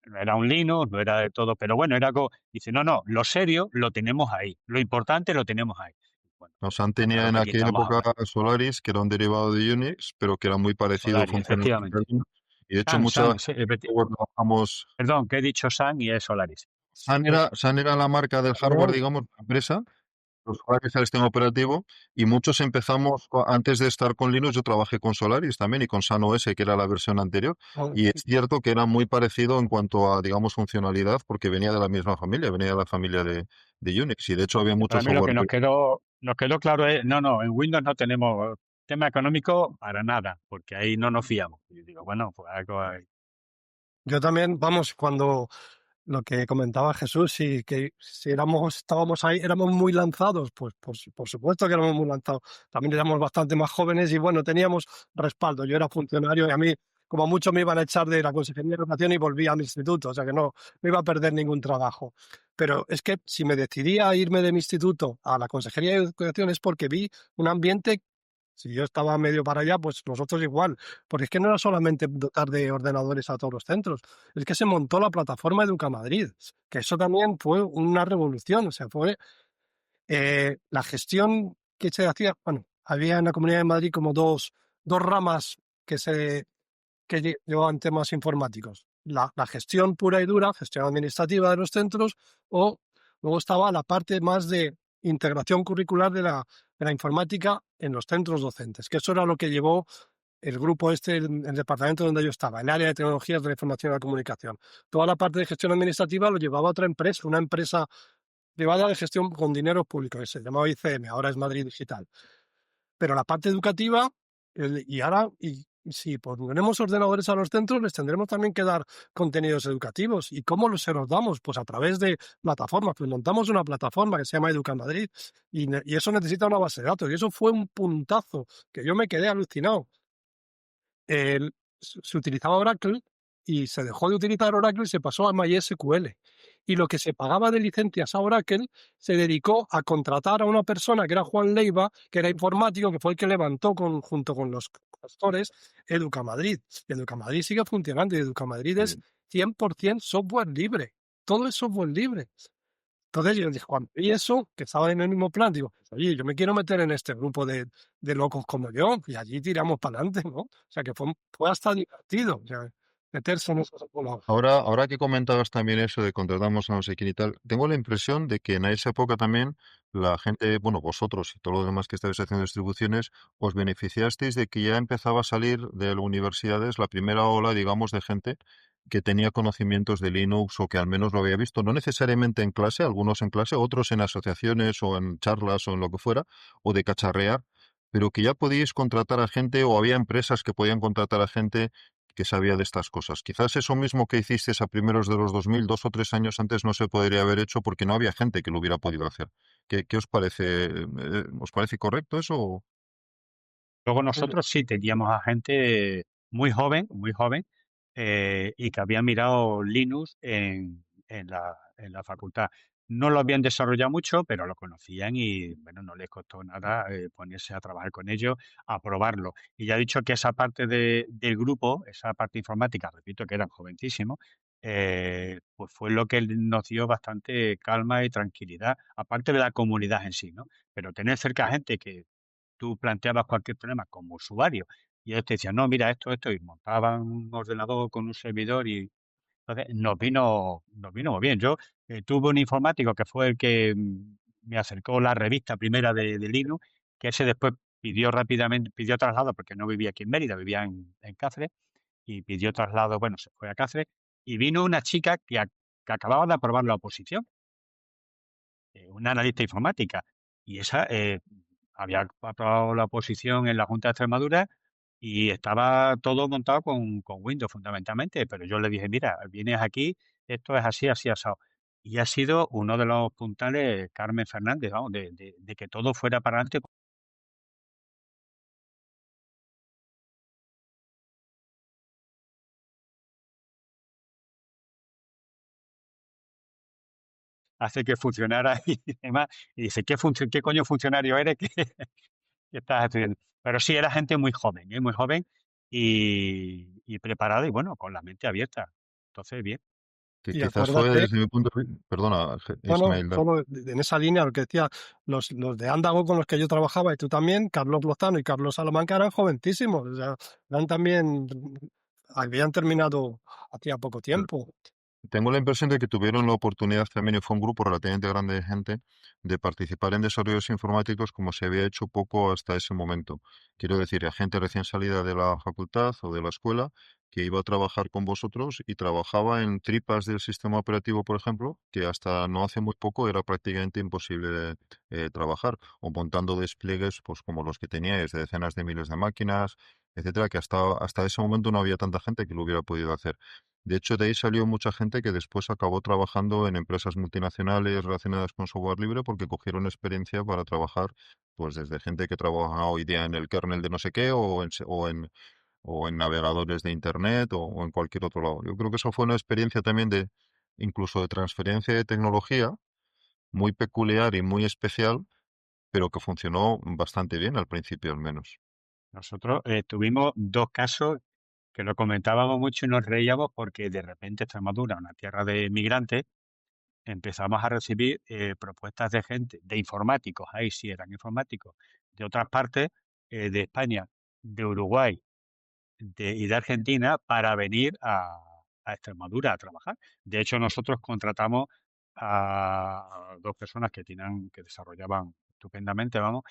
no era un Linux, no era de todo, pero bueno, era algo. Dice, no, no, lo serio lo tenemos ahí, lo importante lo tenemos ahí. Bueno, Nos han está tenía claro en que aquí aquella estamos época ahora. Solaris, que era un derivado de Unix, pero que era muy parecido Solaris, funcionalmente a efectivamente. Linux. Y de hecho, Sun, sí, luego trabajamos. perdón, que he dicho Sun y es Solaris. Sun era la marca del hardware, digamos, la empresa, los Solaris era el sistema operativo, y muchos empezamos, antes de estar con Linux, yo trabajé con Solaris también y con Sun OS, que era la versión anterior, y es cierto que era muy parecido en cuanto a, digamos, funcionalidad, porque venía de la misma familia, venía de la familia de Unix, y de hecho había mucho Para mí lo que software. nos quedó claro es, no, no, en Windows no tenemos tema económico para nada, porque ahí no nos fiamos. Y digo, bueno, pues algo hay. Yo también, vamos, cuando lo que comentaba Jesús, y que si estábamos ahí, éramos muy lanzados, pues, por supuesto que éramos muy lanzados. También éramos bastante más jóvenes y bueno, teníamos respaldo. Yo era funcionario y a mí, como mucho, me iban a echar de la Consejería de Educación y volví a mi instituto, o sea que no iba a perder ningún trabajo. Pero es que si me decidí a irme de mi instituto a la Consejería de Educación es porque vi un ambiente. Si yo estaba medio para allá, pues nosotros igual. Porque es que no era solamente dotar de ordenadores a todos los centros, es que se montó la plataforma Educamadrid, que eso también fue una revolución. O sea, fue la gestión que se hacía. Bueno, había en la Comunidad de Madrid como dos ramas que llevaban temas informáticos. La gestión pura y dura, gestión administrativa de los centros, o luego estaba la parte más de integración curricular de la informática en los centros docentes, que eso era lo que llevó el grupo este, el departamento donde yo estaba, el área de tecnologías de la información y la comunicación. Toda la parte de gestión administrativa lo llevaba otra empresa, una empresa privada de gestión con dinero público, que se llamaba ICM, ahora es Madrid Digital. Pero la parte educativa, y si ponemos ordenadores a los centros, les tendremos también que dar contenidos educativos. ¿Y cómo se los damos? Pues a través de plataformas. Pues montamos una plataforma que se llama Educamadrid y eso necesita una base de datos. Y eso fue un puntazo que yo me quedé alucinado. Se utilizaba Oracle y se dejó de utilizar Oracle y se pasó a MySQL. Y lo que se pagaba de licencias a Oracle se dedicó a contratar a una persona que era Juan Leiva, que era informático, que fue el que levantó junto con los pastores Educamadrid. Y Educamadrid sigue funcionando y Educamadrid es 100% software libre. Todo es software libre. Entonces yo dije, Juan, y eso, que estaba en el mismo plan, digo, pues, oye, yo me quiero meter en este grupo de locos como yo, y allí tiramos para adelante, ¿no? O sea, que fue hasta divertido, o sea, meterse en esos lados. Ahora que comentabas también eso de contratamos a no sé quién y tal, tengo la impresión de que en esa época también la gente, bueno, vosotros y todos los demás que estáis haciendo distribuciones, os beneficiasteis de que ya empezaba a salir de las universidades la primera ola, digamos, de gente que tenía conocimientos de Linux o que al menos lo había visto, no necesariamente en clase, algunos en clase, otros en asociaciones o en charlas o en lo que fuera, o de cacharrear, pero que ya podíais contratar a gente o había empresas que podían contratar a gente que sabía de estas cosas. Quizás eso mismo que hicisteis a primeros de los 2000, 2 o 3 años antes, no se podría haber hecho porque no había gente que lo hubiera podido hacer. ¿Qué os parece? ¿Os parece correcto eso? Luego Eh, nosotros sí teníamos a gente muy joven, y que había mirado Linux en la facultad. No lo habían desarrollado mucho, pero lo conocían y bueno, no les costó nada ponerse a trabajar con ellos, a probarlo. Y ya he dicho que esa parte del grupo, esa parte informática, repito que eran jovencísimos, pues fue lo que nos dio bastante calma y tranquilidad, aparte de la comunidad en sí, ¿no? Pero tener cerca gente que tú planteabas cualquier problema como usuario y ellos te decían, no, mira esto, y montaban un ordenador con un servidor y entonces nos vino muy bien. Yo tuve un informático que fue el que me acercó la revista primera de Linux, que ese después pidió traslado porque no vivía aquí en Mérida, vivía en Cáceres, y pidió traslado, bueno, se fue a Cáceres, y vino una chica que acababa de aprobar la oposición, una analista informática, y esa había aprobado la oposición en la Junta de Extremadura y estaba todo montado con Windows fundamentalmente, pero yo le dije, mira, vienes aquí, esto es así, así, asado. Y ha sido uno de los puntales, Carmen Fernández, vamos, de que todo fuera para adelante. Hace que funcionara y demás. Y dice, ¿qué coño funcionario eres? ¿Qué estás haciendo? Pero sí, era gente muy joven, ¿eh? Muy joven y preparada y bueno, con la mente abierta. Entonces, bien. Que Y quizás fue acuérdate, desde mi punto de vista, perdona, no, no, Ismael, solo en esa línea, lo que decía, los de Ándago con los que yo trabajaba y tú también, Carlos Lozano y Carlos Salamanca eran joventísimos, o sea, eran también, habían terminado hacía poco tiempo. tengo la impresión de que tuvieron la oportunidad también, y fue un grupo relativamente grande de gente, de participar en desarrollos informáticos como se había hecho poco hasta ese momento. Quiero decir, a gente recién salida de la facultad o de la escuela que iba a trabajar con vosotros y trabajaba en tripas del sistema operativo, por ejemplo, que hasta no hace muy poco era prácticamente imposible trabajar, o montando despliegues pues como los que teníais de decenas de miles de máquinas, etcétera, que hasta ese momento no había tanta gente que lo hubiera podido hacer. De hecho, de ahí salió mucha gente que después acabó trabajando en empresas multinacionales relacionadas con software libre porque cogieron experiencia para trabajar, pues desde gente que trabaja hoy día en el kernel de no sé qué o en navegadores de internet o en cualquier otro lado. Yo creo que eso fue una experiencia también de incluso de transferencia de tecnología muy peculiar y muy especial, pero que funcionó bastante bien al principio al menos. Nosotros tuvimos dos casos que lo comentábamos mucho y nos reíamos porque de repente Extremadura, una tierra de migrantes, empezamos a recibir propuestas de gente, de informáticos, ahí sí eran informáticos, de otras partes de España, de Uruguay y de Argentina para venir a Extremadura a trabajar. De hecho, nosotros contratamos a dos personas que desarrollaban estupendamente, vamos,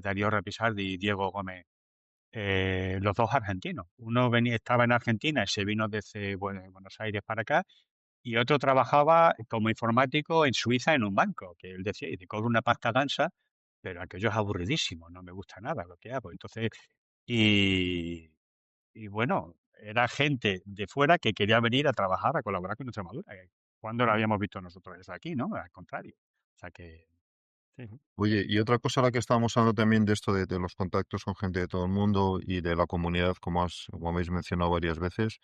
Darío Repisardi y Diego Gómez, los dos argentinos. Uno estaba en Argentina y se vino desde Buenos Aires para acá, y otro trabajaba como informático en Suiza en un banco, que él decía, y te cobro una pasta gansa, pero aquello es aburridísimo, no me gusta nada lo que hago. Entonces, y, y bueno, era gente de fuera que quería venir a trabajar, a colaborar con Extremadura. ¿Cuándo lo habíamos visto nosotros eso aquí, no? Al contrario. O sea que, sí, sí. Oye, y otra cosa a la que estábamos hablando también de esto de los contactos con gente de todo el mundo y de la comunidad, como habéis mencionado varias veces,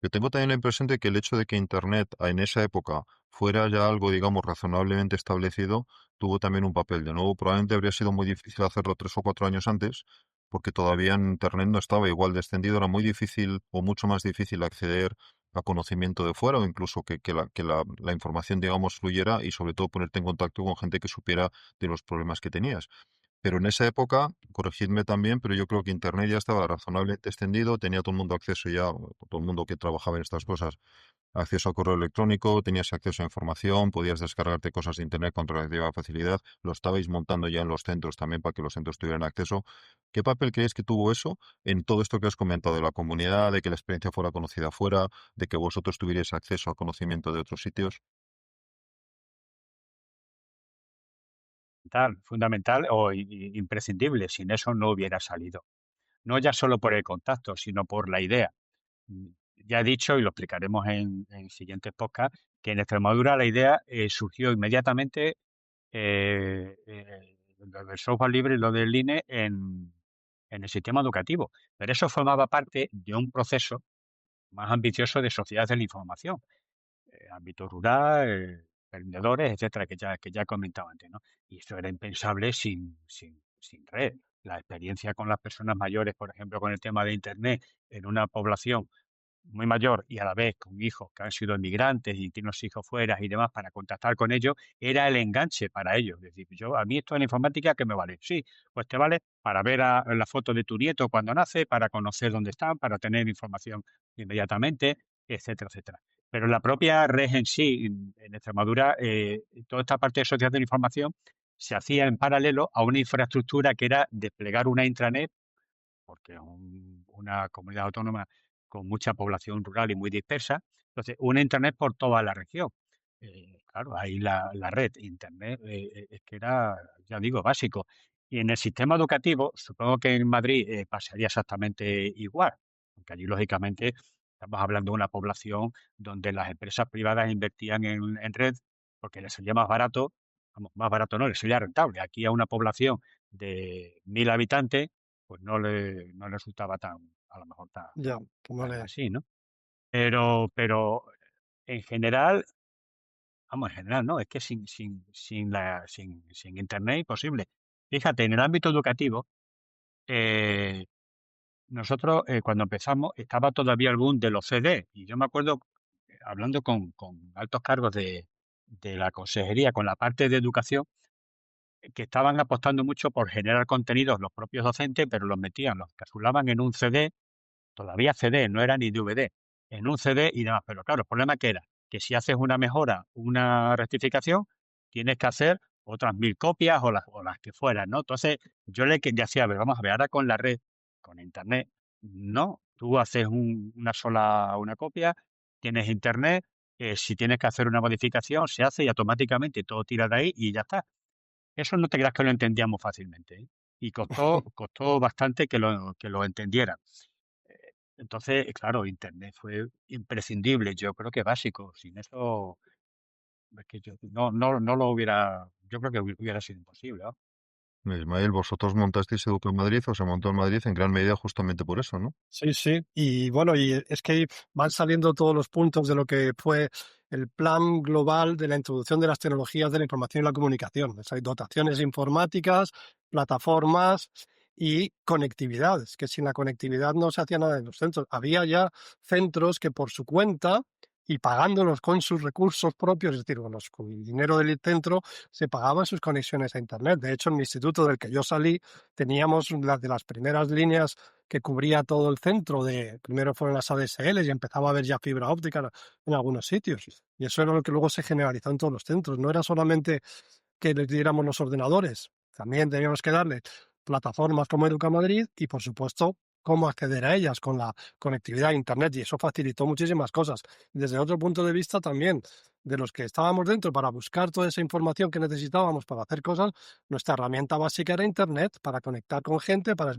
yo tengo también la impresión de que el hecho de que Internet en esa época fuera ya algo, digamos, razonablemente establecido, tuvo también un papel. De nuevo, probablemente habría sido muy difícil hacerlo 3 o 4 años antes, porque todavía en Internet no estaba igual de extendido, era muy difícil o mucho más difícil acceder a conocimiento de fuera o incluso que la información, digamos, fluyera y sobre todo ponerte en contacto con gente que supiera de los problemas que tenías. Pero en esa época, corregidme también, pero yo creo que Internet ya estaba razonablemente extendido, tenía todo el mundo acceso ya, todo el mundo que trabajaba en estas cosas, acceso a correo electrónico, tenías acceso a información, podías descargarte cosas de Internet con relativa facilidad, lo estabais montando ya en los centros también para que los centros tuvieran acceso. ¿Qué papel creéis que tuvo eso en todo esto que has comentado de la comunidad, de que la experiencia fuera conocida fuera, de que vosotros tuvierais acceso a conocimiento de otros sitios? Fundamental o imprescindible. Sin eso no hubiera salido. No ya solo por el contacto, sino por la idea. Mm, Ya he dicho, y lo explicaremos en siguientes podcasts, que en Extremadura la idea surgió inmediatamente, lo del software libre y lo del INE en el sistema educativo. Pero eso formaba parte de un proceso más ambicioso de sociedad de la información. ámbito rural, vendedores, etcétera, que ya comentaba antes, ¿no? Y eso era impensable sin red. La experiencia con las personas mayores, por ejemplo, con el tema de Internet en una población muy mayor y a la vez con hijos que han sido inmigrantes y tienen los hijos fuera y demás para contactar con ellos, era el enganche para ellos. Es decir, yo, a mí esto en la informática, ¿qué me vale? Sí, pues te vale para ver la foto de tu nieto cuando nace, para conocer dónde están, para tener información inmediatamente, etcétera, etcétera. Pero la propia red en sí, en Extremadura, toda esta parte de sociedad de la información se hacía en paralelo a una infraestructura que era desplegar una intranet porque es una comunidad autónoma con mucha población rural y muy dispersa. Entonces, una Internet por toda la región. Claro, ahí la red Internet es que era, ya digo, básico. Y en el sistema educativo, supongo que en Madrid pasaría exactamente igual, porque allí, lógicamente, estamos hablando de una población donde las empresas privadas invertían en red porque les salía más barato, vamos, más barato no, les salía rentable. Aquí a una población de 1.000 habitantes, pues no le resultaba tan, a lo mejor tan, Ya, que no tan le... así, ¿no? Pero en general, vamos, en general, ¿no? Es que sin internet imposible. Fíjate, en el ámbito educativo, eh, nosotros cuando empezamos estaba todavía el boom de los CD y yo me acuerdo hablando con altos cargos de la consejería, con la parte de educación, que estaban apostando mucho por generar contenidos los propios docentes, pero los metían, los encapsulaban en un CD. Todavía CD, no era ni DVD, en un CD y demás. Pero claro, el problema que era que si haces una mejora, una rectificación, tienes que hacer otras 1.000 copias o las que fueran, ¿no? Entonces, yo le decía, a ver, vamos a ver, ahora con la red, con internet, no, tú haces una copia, tienes internet, si tienes que hacer una modificación, se hace y automáticamente todo tira de ahí y ya está. Eso no te creas que lo entendíamos fácilmente, ¿eh? Y costó bastante que lo entendieran. Entonces, claro, Internet fue imprescindible, yo creo que básico. Sin eso, es que yo no lo hubiera, yo creo que hubiera sido imposible, ¿no? Ismael, vosotros montasteis Educa Madrid o se montó en Madrid en gran medida justamente por eso, ¿no? Sí, sí. Y bueno, y es que van saliendo todos los puntos de lo que fue el plan global de la introducción de las tecnologías de la información y la comunicación. Hay dotaciones informáticas, plataformas y conectividades, que sin la conectividad no se hacía nada en los centros. Había ya centros que por su cuenta y pagándolos con sus recursos propios, es decir, con el dinero del centro, se pagaban sus conexiones a Internet. De hecho, en mi instituto del que yo salí, teníamos las de las primeras líneas que cubría todo el centro primero fueron las ADSL y empezaba a haber ya fibra óptica en algunos sitios. Y eso era lo que luego se generalizó en todos los centros. No era solamente que les diéramos los ordenadores, también teníamos que darle plataformas como Educa Madrid y, por supuesto, cómo acceder a ellas con la conectividad a Internet. Y eso facilitó muchísimas cosas. Desde otro punto de vista también, de los que estábamos dentro para buscar toda esa información que necesitábamos para hacer cosas, nuestra herramienta básica era Internet, para conectar con gente, para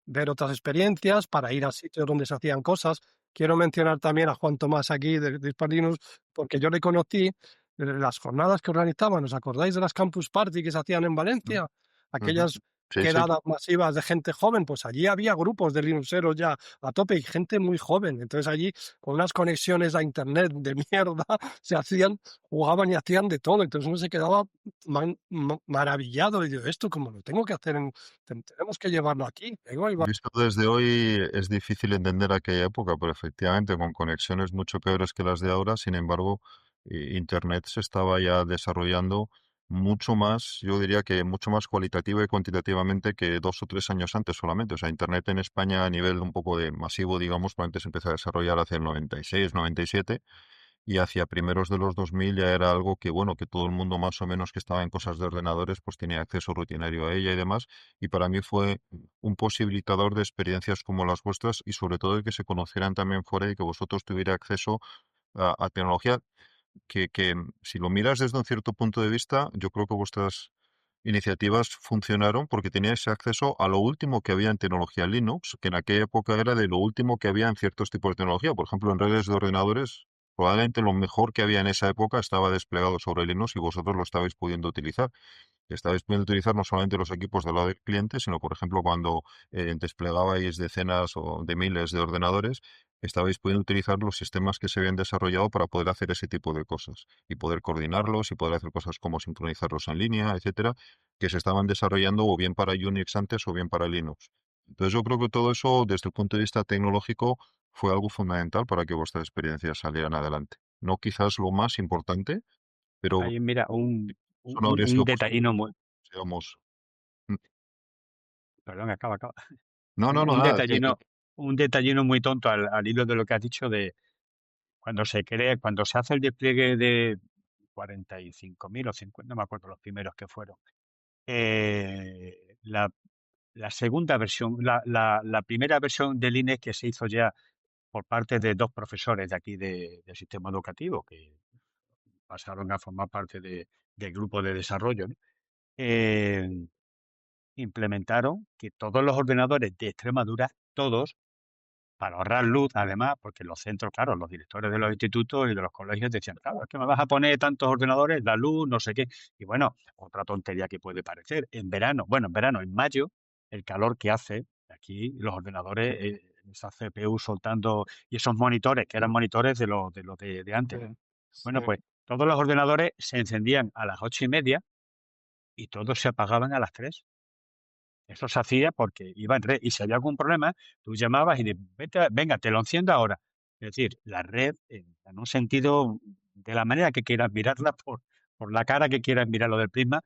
ver otras experiencias, para ir a sitios donde se hacían cosas. Quiero mencionar también a Juan Tomás aquí de Hispalinus, porque yo le conocí en las jornadas que organizaban. ¿Os acordáis de las Campus Party que se hacían en Mm. Valencia? Ujú. Aquellas Sí, sí. quedadas masivas de gente joven, pues allí había grupos de linuxeros ya a tope y gente muy joven. Entonces allí, con unas conexiones a internet de mierda, se hacían, jugaban y hacían de todo. Entonces uno se quedaba maravillado y digo, esto como lo tengo que hacer, tenemos que llevarlo aquí. Visto desde hoy es difícil entender aquella época, pero efectivamente con conexiones mucho peores que las de ahora, sin embargo, Internet se estaba ya desarrollando mucho más, yo diría que mucho más cualitativa y cuantitativamente que 2 o 3 años antes solamente. O sea, Internet en España a nivel un poco de masivo, digamos, probablemente se empezó a desarrollar hacia el 96, 97 y hacia primeros de los 2000 ya era algo que, bueno, que todo el mundo más o menos que estaba en cosas de ordenadores, pues tenía acceso rutinario a ella y demás. Y para mí fue un posibilitador de experiencias como las vuestras y sobre todo de que se conocieran también fuera y que vosotros tuviera acceso a tecnología que si lo miras desde un cierto punto de vista, yo creo que vuestras iniciativas funcionaron porque teníais acceso a lo último que había en tecnología Linux, que en aquella época era de lo último que había en ciertos tipos de tecnología. Por ejemplo, en redes de ordenadores, probablemente lo mejor que había en esa época estaba desplegado sobre Linux y vosotros lo estabais pudiendo utilizar. Estabais pudiendo utilizar no solamente los equipos del lado del cliente, sino, por ejemplo, cuando desplegabais decenas o de miles de ordenadores, estabais pudiendo utilizar los sistemas que se habían desarrollado para poder hacer ese tipo de cosas y poder coordinarlos y poder hacer cosas como sincronizarlos en línea, etcétera, que se estaban desarrollando o bien para Unix antes o bien para Linux. Entonces yo creo que todo eso, desde el punto de vista tecnológico, fue algo fundamental para que vuestras experiencias salieran adelante. No quizás lo más importante, pero Ahí, mira, eso no habría sido un posible, detallino muy, digamos. Mm. perdón, acaba. No, no, no, Un nada. un detallino muy tonto al hilo de lo que has dicho de cuando se hace el despliegue de 45.000 o 50, no me acuerdo los primeros que fueron. eh, la, la segunda versión, la primera versión de Linux que se hizo ya por parte de dos profesores de aquí del sistema educativo que pasaron a formar parte del grupo de desarrollo, ¿no? Eh, Implementaron que todos los ordenadores de Extremadura, todos, para ahorrar luz, además, porque los centros, claro, los directores de los institutos y de los colegios decían, claro, es que me vas a poner tantos ordenadores, la luz, no sé qué. Y bueno, otra tontería que puede parecer, en verano, en mayo, el calor que hace, aquí los ordenadores, esa CPU soltando, y esos monitores, que eran monitores de antes, ¿no? Bueno, Sí. pues todos los ordenadores se encendían a las 8:30 y todos se apagaban a las 3. Eso se hacía porque iba en red y si había algún problema, tú llamabas y venga, te lo enciendo ahora. Es decir, la red, en un sentido, de la manera que quieras mirarla, por la cara que quieras mirarlo del prisma,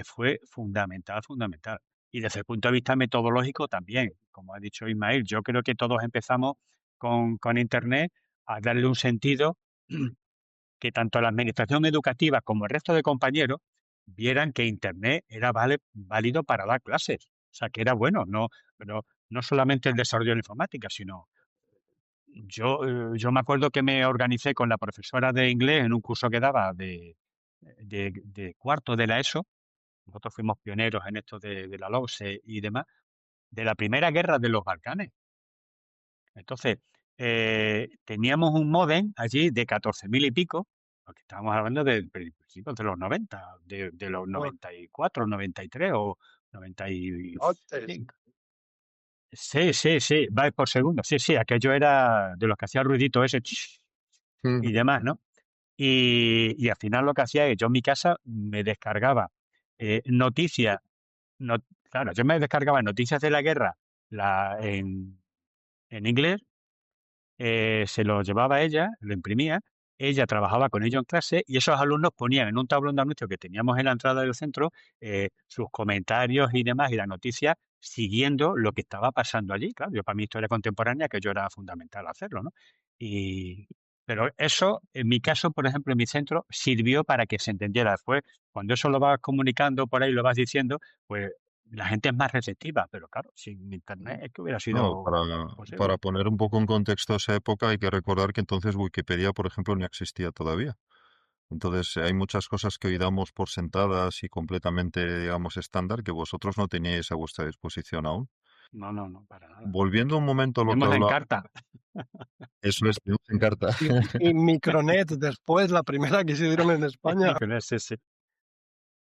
fue fundamental, fundamental. Y desde el punto de vista metodológico también, como ha dicho Ismael, yo creo que todos empezamos con Internet a darle un sentido que tanto la administración educativa como el resto de compañeros vieran que Internet era válido para dar clases. O sea, que era bueno, pero no solamente el desarrollo de la informática, sino yo me acuerdo que me organicé con la profesora de inglés en un curso que daba de cuarto de la ESO. Nosotros fuimos pioneros en esto de la LOSE y demás, de la primera guerra de los Balcanes. Entonces, teníamos un módem allí de 14.000 y pico, porque estábamos hablando de principios de los 90, de los Bueno, 94, 93 o antes. 95. Sí, sí, sí, bytes por segundo. Sí, sí, aquello era de los que hacía el ruidito ese Mm. y demás, ¿no? Y al final lo que hacía es, yo en mi casa me descargaba noticias, no, claro, yo me descargaba noticias de la guerra en inglés, se lo llevaba ella, lo imprimía, ella trabajaba con ello en clase y esos alumnos ponían en un tablón de anuncios que teníamos en la entrada del centro sus comentarios y demás y las noticias siguiendo lo que estaba pasando allí. Claro, yo para mi historia contemporánea, que yo era fundamental hacerlo, ¿no? Y, pero eso, en mi caso, por ejemplo, en mi centro, sirvió para que se entendiera. Después, cuando eso lo vas comunicando por ahí, lo vas diciendo, pues la gente es más receptiva, pero claro, sin internet es que hubiera No, sido para imposible. poner un poco en contexto esa época hay que recordar que entonces Wikipedia, por ejemplo, no existía todavía. Entonces hay muchas cosas que hoy damos por sentadas y completamente, digamos, estándar que vosotros no teníais a vuestra disposición aún. No, no, no, para nada. Volviendo un momento a lo que Tenemos en hablaba, carta. eso es, tenemos en carta. Y Micronet después, la primera que se dieron en España. Con ese, sí.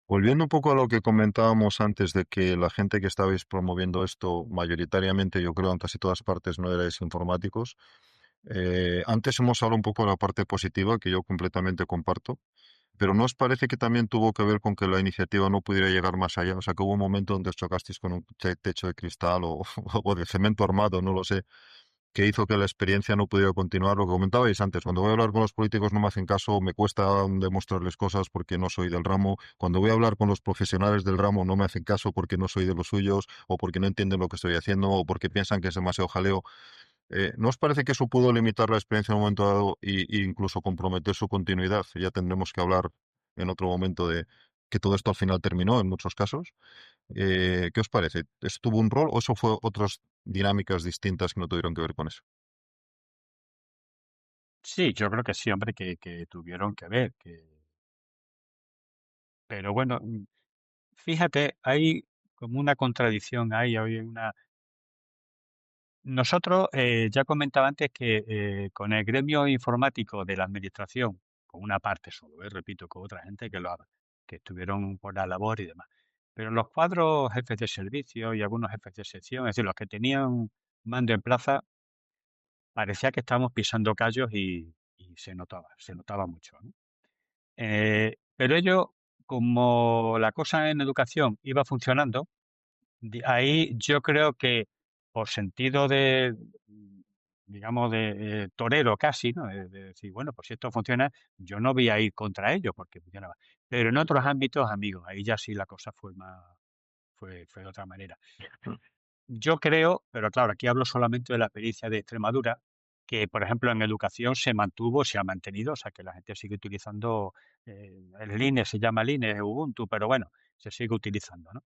Volviendo un poco a lo que comentábamos antes de que la gente que estabais promoviendo esto, mayoritariamente, yo creo, en casi todas partes no erais informáticos. Antes hemos hablado un poco de la parte positiva, que yo completamente comparto, pero ¿no os parece que también tuvo que ver con que la iniciativa no pudiera llegar más allá? O sea, que hubo un momento donde os chocasteis con un techo de cristal o, o de cemento armado, no lo sé, que hizo que la experiencia no pudiera continuar. Lo que comentabais antes, cuando voy a hablar con los políticos no me hacen caso, me cuesta demostrarles cosas porque no soy del ramo. Cuando voy a hablar con los profesionales del ramo no me hacen caso porque no soy de los suyos, o porque no entienden lo que estoy haciendo, o porque piensan que es demasiado jaleo. ¿No os parece que eso pudo limitar la experiencia en un momento dado y incluso comprometer su continuidad? Ya tendremos que hablar en otro momento de que todo esto al final terminó en muchos casos. ¿Qué os parece? ¿Eso tuvo un rol o eso fue otras dinámicas distintas que no tuvieron que ver con eso? Sí, yo creo que sí, hombre, que tuvieron que ver. Pero bueno, fíjate, hay como una contradicción, hay una. Nosotros, ya comentaba antes que con el gremio informático de la administración, con una parte solo, repito, con otra gente que estuvieron por la labor y demás. Pero los cuadros jefes de servicio y algunos jefes de sección, es decir, los que tenían mando en plaza, parecía que estábamos pisando callos y se notaba mucho, ¿no? Pero ello, como la cosa en educación iba funcionando, ahí yo creo que por sentido de, digamos, de torero casi, ¿no? De decir, bueno, pues si esto funciona, yo no voy a ir contra ello porque funcionaba. Pero en otros ámbitos, amigos, ahí ya sí la cosa fue de otra manera. Yo creo, pero claro, aquí hablo solamente de la experiencia de Extremadura, que por ejemplo en educación se mantuvo, se ha mantenido, o sea que la gente sigue utilizando el Linux, se llama Linux, Ubuntu, pero bueno, se sigue utilizando, ¿no?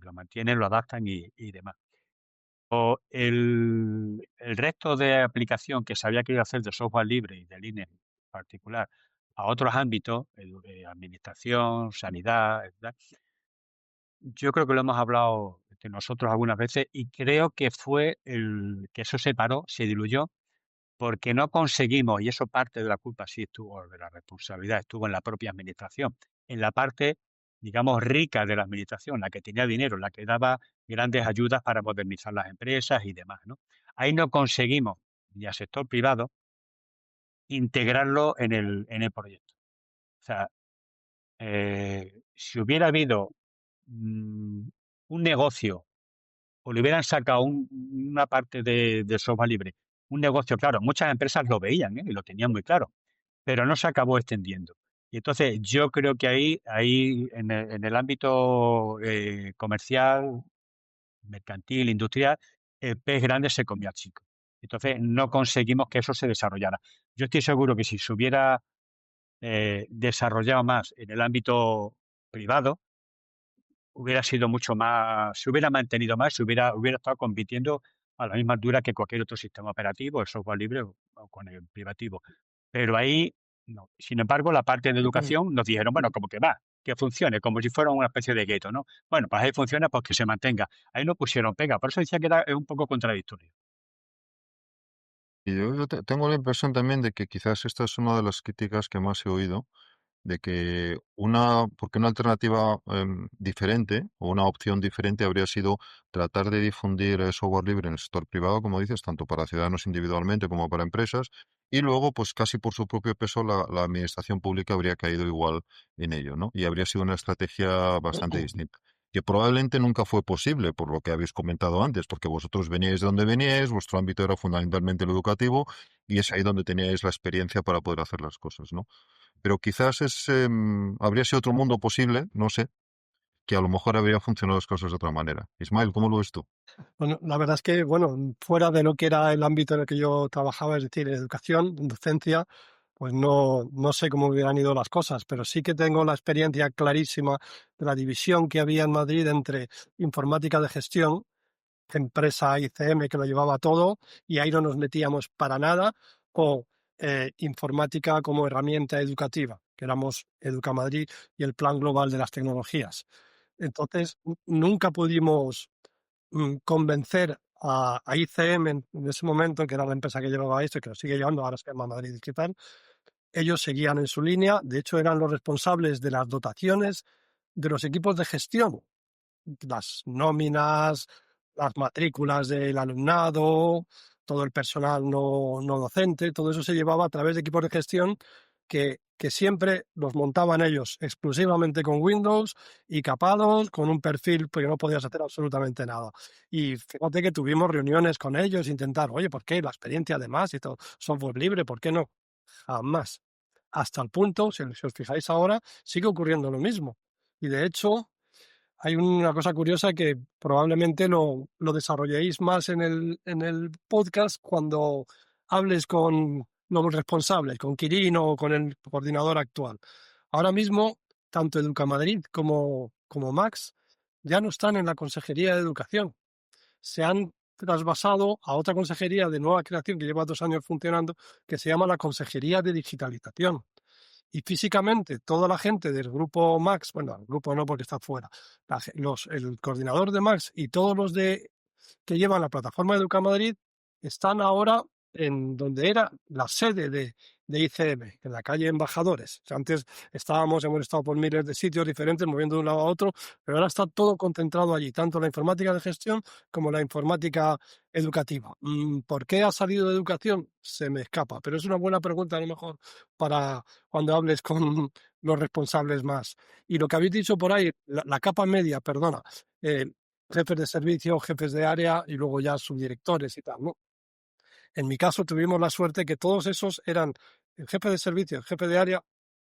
Lo mantienen, lo adaptan y demás. O el resto de aplicación que se había querido hacer de software libre y de Linux en particular a otros ámbitos, administración, sanidad, etc., yo creo que lo hemos hablado de nosotros algunas veces y creo que fue el que eso se paró, se diluyó, porque no conseguimos, y eso parte de la culpa sí estuvo, de la responsabilidad estuvo en la propia administración, en la parte, digamos, rica de la administración, la que tenía dinero, la que daba grandes ayudas para modernizar las empresas y demás, ¿no? Ahí no conseguimos, ni al sector privado, integrarlo en el proyecto. O sea, si hubiera habido mm, un negocio o le hubieran sacado una parte de software libre, un negocio, claro, muchas empresas lo veían, ¿eh? Y lo tenían muy claro, pero no se acabó extendiendo. Y entonces yo creo que ahí en el ámbito comercial, mercantil, industrial, el pez grande se comió al chico. Entonces no conseguimos que eso se desarrollara. Yo estoy seguro que si se hubiera desarrollado más en el ámbito privado, hubiera sido mucho más, se hubiera mantenido más, hubiera estado compitiendo a la misma altura que cualquier otro sistema operativo, el software libre o con el privativo. Pero ahí no. Sin embargo, la parte de educación nos dijeron, bueno, como que va, que funcione, como si fuera una especie de gueto, ¿no? Bueno, pues ahí funciona, pues que se mantenga. Ahí no pusieron pega, por eso decía que era un poco contradictorio. Y yo tengo la impresión también de que quizás esta es una de las críticas que más he oído, de que porque una alternativa diferente o una opción diferente habría sido tratar de difundir software libre en el sector privado, como dices, tanto para ciudadanos individualmente como para empresas, y luego, pues casi por su propio peso, la administración pública habría caído igual en ello, ¿no? Y habría sido una estrategia bastante distinta. Que probablemente nunca fue posible, por lo que habéis comentado antes, porque vosotros veníais de donde veníais, vuestro ámbito era fundamentalmente el educativo, y es ahí donde teníais la experiencia para poder hacer las cosas, ¿no? Pero quizás habría sido otro mundo posible, no sé, que a lo mejor habría funcionado las cosas de otra manera. Ismael, ¿cómo lo ves tú? Bueno, la verdad es que, bueno, fuera de lo que era el ámbito en el que yo trabajaba, es decir, en educación, en docencia, pues no sé cómo hubieran ido las cosas, pero sí que tengo la experiencia clarísima de la división que había en Madrid entre informática de gestión, empresa ICM que lo llevaba todo, y ahí no nos metíamos para nada, o informática como herramienta educativa, que éramos Educamadrid y el Plan Global de las Tecnologías. Entonces, nunca pudimos convencer a ICM en ese momento, que era la empresa que llevaba esto y que lo sigue llevando, ahora se llama Madrid Digital. Ellos seguían en su línea, de hecho eran los responsables de las dotaciones de los equipos de gestión, las nóminas, las matrículas del alumnado, todo el personal no docente, todo eso se llevaba a través de equipos de gestión que siempre los montaban ellos exclusivamente con Windows y capados, con un perfil porque no podías hacer absolutamente nada. Y fíjate que tuvimos reuniones con ellos, intentar, oye, ¿por qué? La experiencia además y todo, software libre, ¿por qué no? Jamás. Hasta el punto, si os fijáis ahora, sigue ocurriendo lo mismo. Y de hecho, hay una cosa curiosa que probablemente lo desarrolléis más en el podcast cuando hables con los responsables, con Quirino o con el coordinador actual. Ahora mismo, tanto Educamadrid como Max ya no están en la Consejería de Educación. Se han trasvasado a otra consejería de nueva creación que lleva 2 años funcionando, que se llama la Consejería de Digitalización. Y físicamente toda la gente del grupo Max, bueno, el grupo no porque está fuera, el coordinador de Max y todos los que llevan la plataforma de Educamadrid están ahora en donde era la sede de ICM, en la calle Embajadores. O sea, antes hemos estado por miles de sitios diferentes, moviendo de un lado a otro, pero ahora está todo concentrado allí, tanto la informática de gestión como la informática educativa. ¿Por qué ha salido de educación? Se me escapa, pero es una buena pregunta a lo mejor para cuando hables con los responsables más. Y lo que habéis dicho por ahí, la capa media, perdona, eh, jefes de servicio, jefes de área y luego ya subdirectores y tal, ¿no? En mi caso tuvimos la suerte que todos esos eran el jefe de servicio, el jefe de área,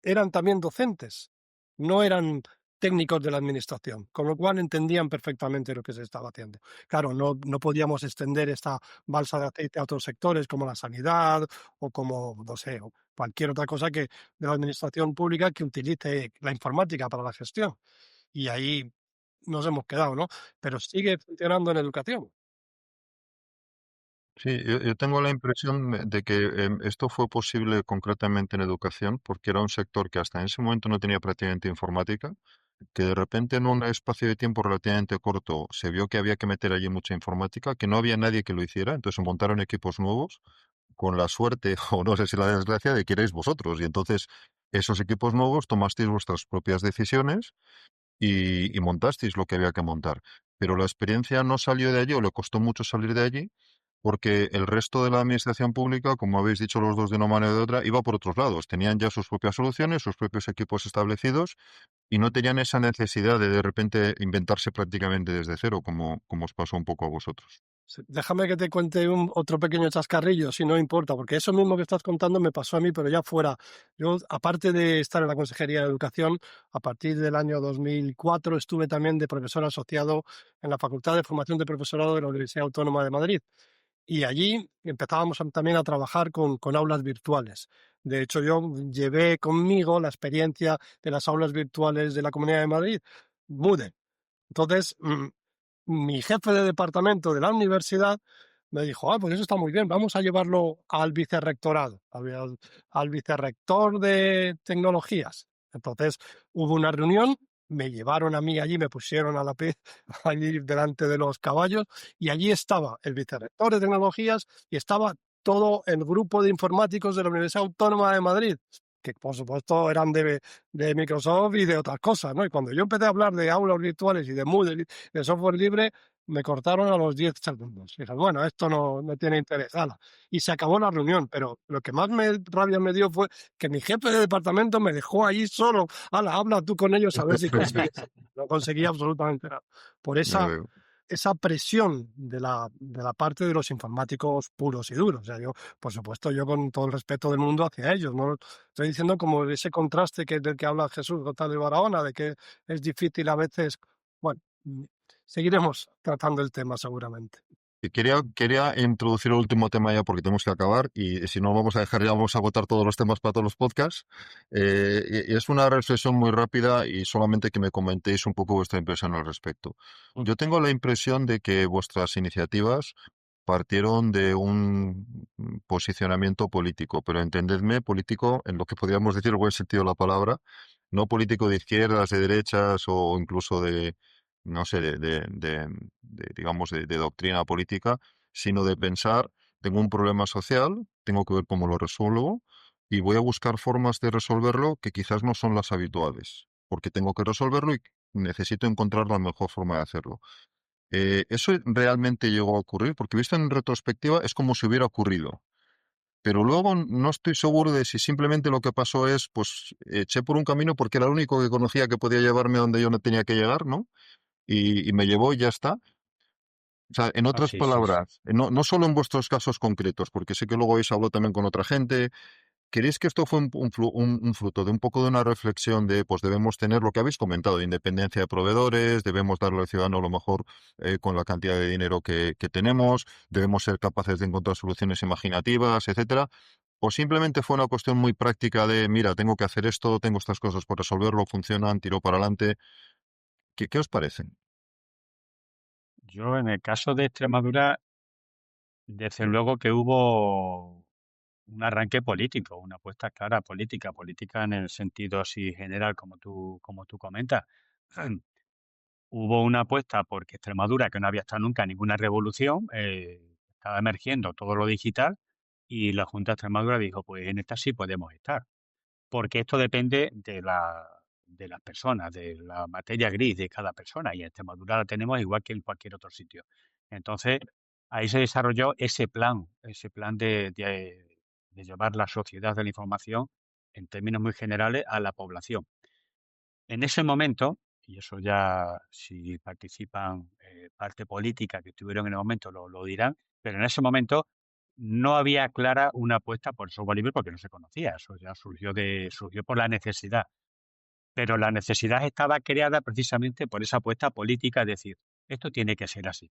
eran también docentes, no eran técnicos de la administración, con lo cual entendían perfectamente lo que se estaba haciendo. Claro, no podíamos extender esta balsa de aceite a otros sectores como la sanidad o como, no sé, o cualquier otra cosa que de la administración pública que utilice la informática para la gestión. Y ahí nos hemos quedado, ¿no? Pero sigue funcionando en educación. Sí, yo tengo la impresión de que esto fue posible concretamente en educación porque era un sector que hasta en ese momento no tenía prácticamente informática, que de repente en un espacio de tiempo relativamente corto se vio que había que meter allí mucha informática, que no había nadie que lo hiciera, entonces se montaron equipos nuevos con la suerte, o no sé si la desgracia, de que erais vosotros. Y entonces esos equipos nuevos tomasteis vuestras propias decisiones y montasteis lo que había que montar. Pero la experiencia no salió de allí, o le costó mucho salir de allí, porque el resto de la administración pública, como habéis dicho los dos de una manera o de otra, iba por otros lados. Tenían ya sus propias soluciones, sus propios equipos establecidos y no tenían esa necesidad de repente inventarse prácticamente desde cero, como os pasó un poco a vosotros. Sí, déjame que te cuente otro pequeño chascarrillo, si no importa, porque eso mismo que estás contando me pasó a mí, pero ya fuera. Yo, aparte de estar en la Consejería de Educación, a partir del año 2004 estuve también de profesor asociado en la Facultad de Formación de Profesorado de la Universidad Autónoma de Madrid. Y allí empezábamos también a trabajar con aulas virtuales. De hecho, yo llevé conmigo la experiencia de las aulas virtuales de la Comunidad de Madrid, Moodle. Entonces, mi jefe de departamento de la universidad me dijo, pues eso está muy bien, vamos a llevarlo al vicerrectorado, al vicerrector de tecnologías. Entonces hubo una reunión, me llevaron a mí allí, me pusieron a la pez allí delante de los caballos y allí estaba el vicerrector de tecnologías y estaba todo el grupo de informáticos de la Universidad Autónoma de Madrid, que por supuesto eran de Microsoft y de otras cosas, ¿no? Y cuando yo empecé a hablar de aulas virtuales y de Moodle de software libre, me cortaron a los 10 segundos. Dije, bueno, esto no tiene interés. Ala. Y se acabó la reunión, pero lo que más rabia me dio fue que mi jefe de departamento me dejó ahí solo. Ala, habla tú con ellos a ver si consigues. No conseguía absolutamente nada. Por Ya veo. esa presión de la parte de los informáticos puros y duros. O sea, yo, por supuesto, yo con todo el respeto del mundo hacia ellos, no estoy diciendo como ese contraste del que habla Jesús González Barahona, de que es difícil a veces, bueno, seguiremos tratando el tema seguramente. Y quería introducir el último tema ya porque tenemos que acabar y si no vamos a dejar ya vamos a agotar todos los temas para todos los podcasts. Y es una reflexión muy rápida y solamente que me comentéis un poco vuestra impresión al respecto. Yo tengo la impresión de que vuestras iniciativas partieron de un posicionamiento político, pero entendedme político en lo que podríamos decir el buen sentido de la palabra, no político de izquierdas, de derechas o incluso de, no sé, digamos, de doctrina política, sino de pensar, tengo un problema social, tengo que ver cómo lo resuelvo y voy a buscar formas de resolverlo que quizás no son las habituales, porque tengo que resolverlo y necesito encontrar la mejor forma de hacerlo. Eso realmente llegó a ocurrir, porque visto en retrospectiva es como si hubiera ocurrido. Pero luego no estoy seguro de si simplemente lo que pasó es, pues, eché por un camino porque era el único que conocía que podía llevarme a donde yo no tenía que llegar, ¿no? Y me llevó y ya está. O sea, en Ah, otras sí, sí, sí. palabras, no solo en vuestros casos concretos, porque sé que luego habéis hablado también con otra gente, ¿queréis que esto fue un fruto de un poco de una reflexión de, pues debemos tener lo que habéis comentado, de independencia de proveedores, debemos darle al ciudadano lo mejor con la cantidad de dinero que tenemos, debemos ser capaces de encontrar soluciones imaginativas, etcétera? ¿O simplemente fue una cuestión muy práctica de, mira, tengo que hacer esto, tengo estas cosas por resolverlo, funcionan, tiro para adelante? ¿Qué os parecen? Yo en el caso de Extremadura, desde luego que hubo un arranque político, una apuesta clara política, política en el sentido así general, como tú comentas. Hubo una apuesta porque Extremadura, que no había estado nunca en ninguna revolución, estaba emergiendo todo lo digital y la Junta de Extremadura dijo, pues en esta sí podemos estar, porque esto depende de las personas, de la materia gris de cada persona, y en Extremadura la tenemos igual que en cualquier otro sitio. Entonces, ahí se desarrolló ese plan de llevar la sociedad de la información en términos muy generales a la población. En ese momento, y eso ya si participan parte política que estuvieron en el momento lo dirán, pero en ese momento no había clara una apuesta por el software libre porque no se conocía, eso ya surgió por la necesidad, pero la necesidad estaba creada precisamente por esa apuesta política, es decir, esto tiene que ser así.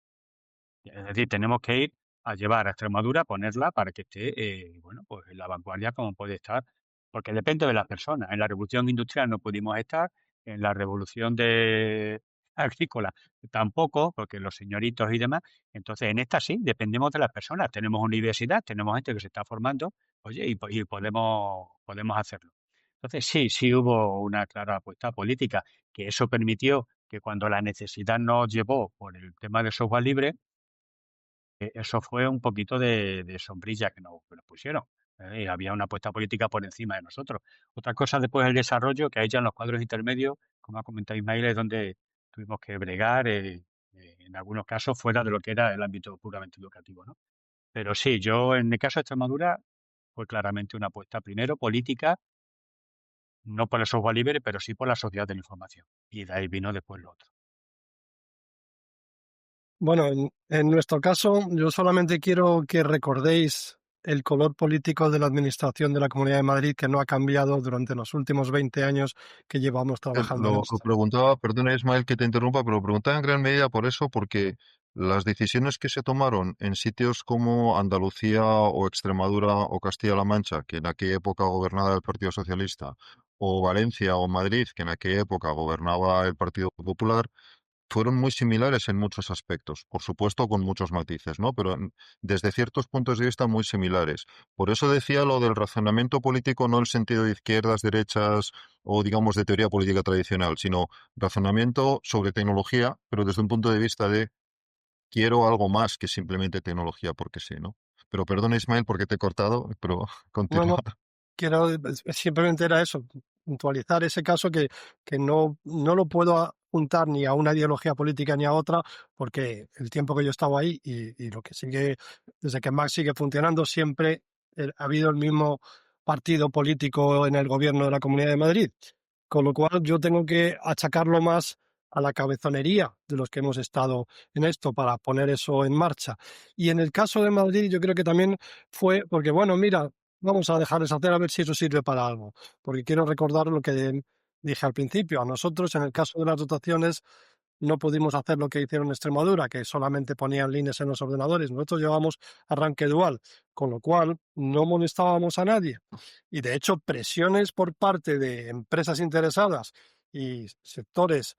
Es decir, tenemos que ir a llevar a Extremadura, ponerla para que esté, bueno, pues en la vanguardia como puede estar, porque depende de las personas. En la revolución industrial no pudimos estar, en la revolución de agrícola tampoco, porque los señoritos y demás. Entonces, en esta sí, dependemos de las personas. Tenemos universidad, tenemos gente que se está formando, oye, y podemos hacerlo. Entonces, sí hubo una clara apuesta política, que eso permitió que cuando la necesidad nos llevó por el tema del software libre, eso fue un poquito de sombrilla que nos pusieron, y había una apuesta política por encima de nosotros. Otra cosa después el desarrollo, que hay ya en los cuadros intermedios, como ha comentado Ismail, es donde tuvimos que bregar, en algunos casos fuera de lo que era el ámbito puramente educativo, ¿no? Pero sí, yo en el caso de Extremadura fue claramente una apuesta primero política, no por el software libre, pero sí por la sociedad de la información. Y de ahí vino después lo otro. Bueno, en nuestro caso, yo solamente quiero que recordéis el color político de la administración de la Comunidad de Madrid, que no ha cambiado durante los últimos 20 años que llevamos trabajando en Lo esto. preguntaba, perdona Ismael que te interrumpa, pero lo preguntaba en gran medida por eso, porque las decisiones que se tomaron en sitios como Andalucía o Extremadura o Castilla-La Mancha, que en aquella época gobernaba el Partido Socialista, o Valencia o Madrid, que en aquella época gobernaba el Partido Popular, fueron muy similares en muchos aspectos, por supuesto con muchos matices, ¿no? Pero desde ciertos puntos de vista muy similares. Por eso decía lo del razonamiento político, no en el sentido de izquierdas, derechas o digamos de teoría política tradicional, sino razonamiento sobre tecnología, pero desde un punto de vista de quiero algo más que simplemente tecnología porque sí, ¿no? Pero perdona Ismael porque te he cortado, pero No, continúa. no, quiero, simplemente era eso, puntualizar ese caso que no lo puedo juntar ni a una ideología política ni a otra, porque el tiempo que yo estaba ahí y lo que sigue, desde que Max sigue funcionando, siempre ha habido el mismo partido político en el gobierno de la Comunidad de Madrid. Con lo cual yo tengo que achacarlo más a la cabezonería de los que hemos estado en esto para poner eso en marcha. Y en el caso de Madrid yo creo que también fue porque, bueno, mira, vamos a dejarles hacer a ver si eso sirve para algo. Porque quiero recordar lo que dije al principio. A nosotros, en el caso de las dotaciones, no pudimos hacer lo que hicieron en Extremadura, que solamente ponían líneas en los ordenadores. Nosotros llevamos arranque dual, con lo cual no molestábamos a nadie. Y de hecho, presiones por parte de empresas interesadas y sectores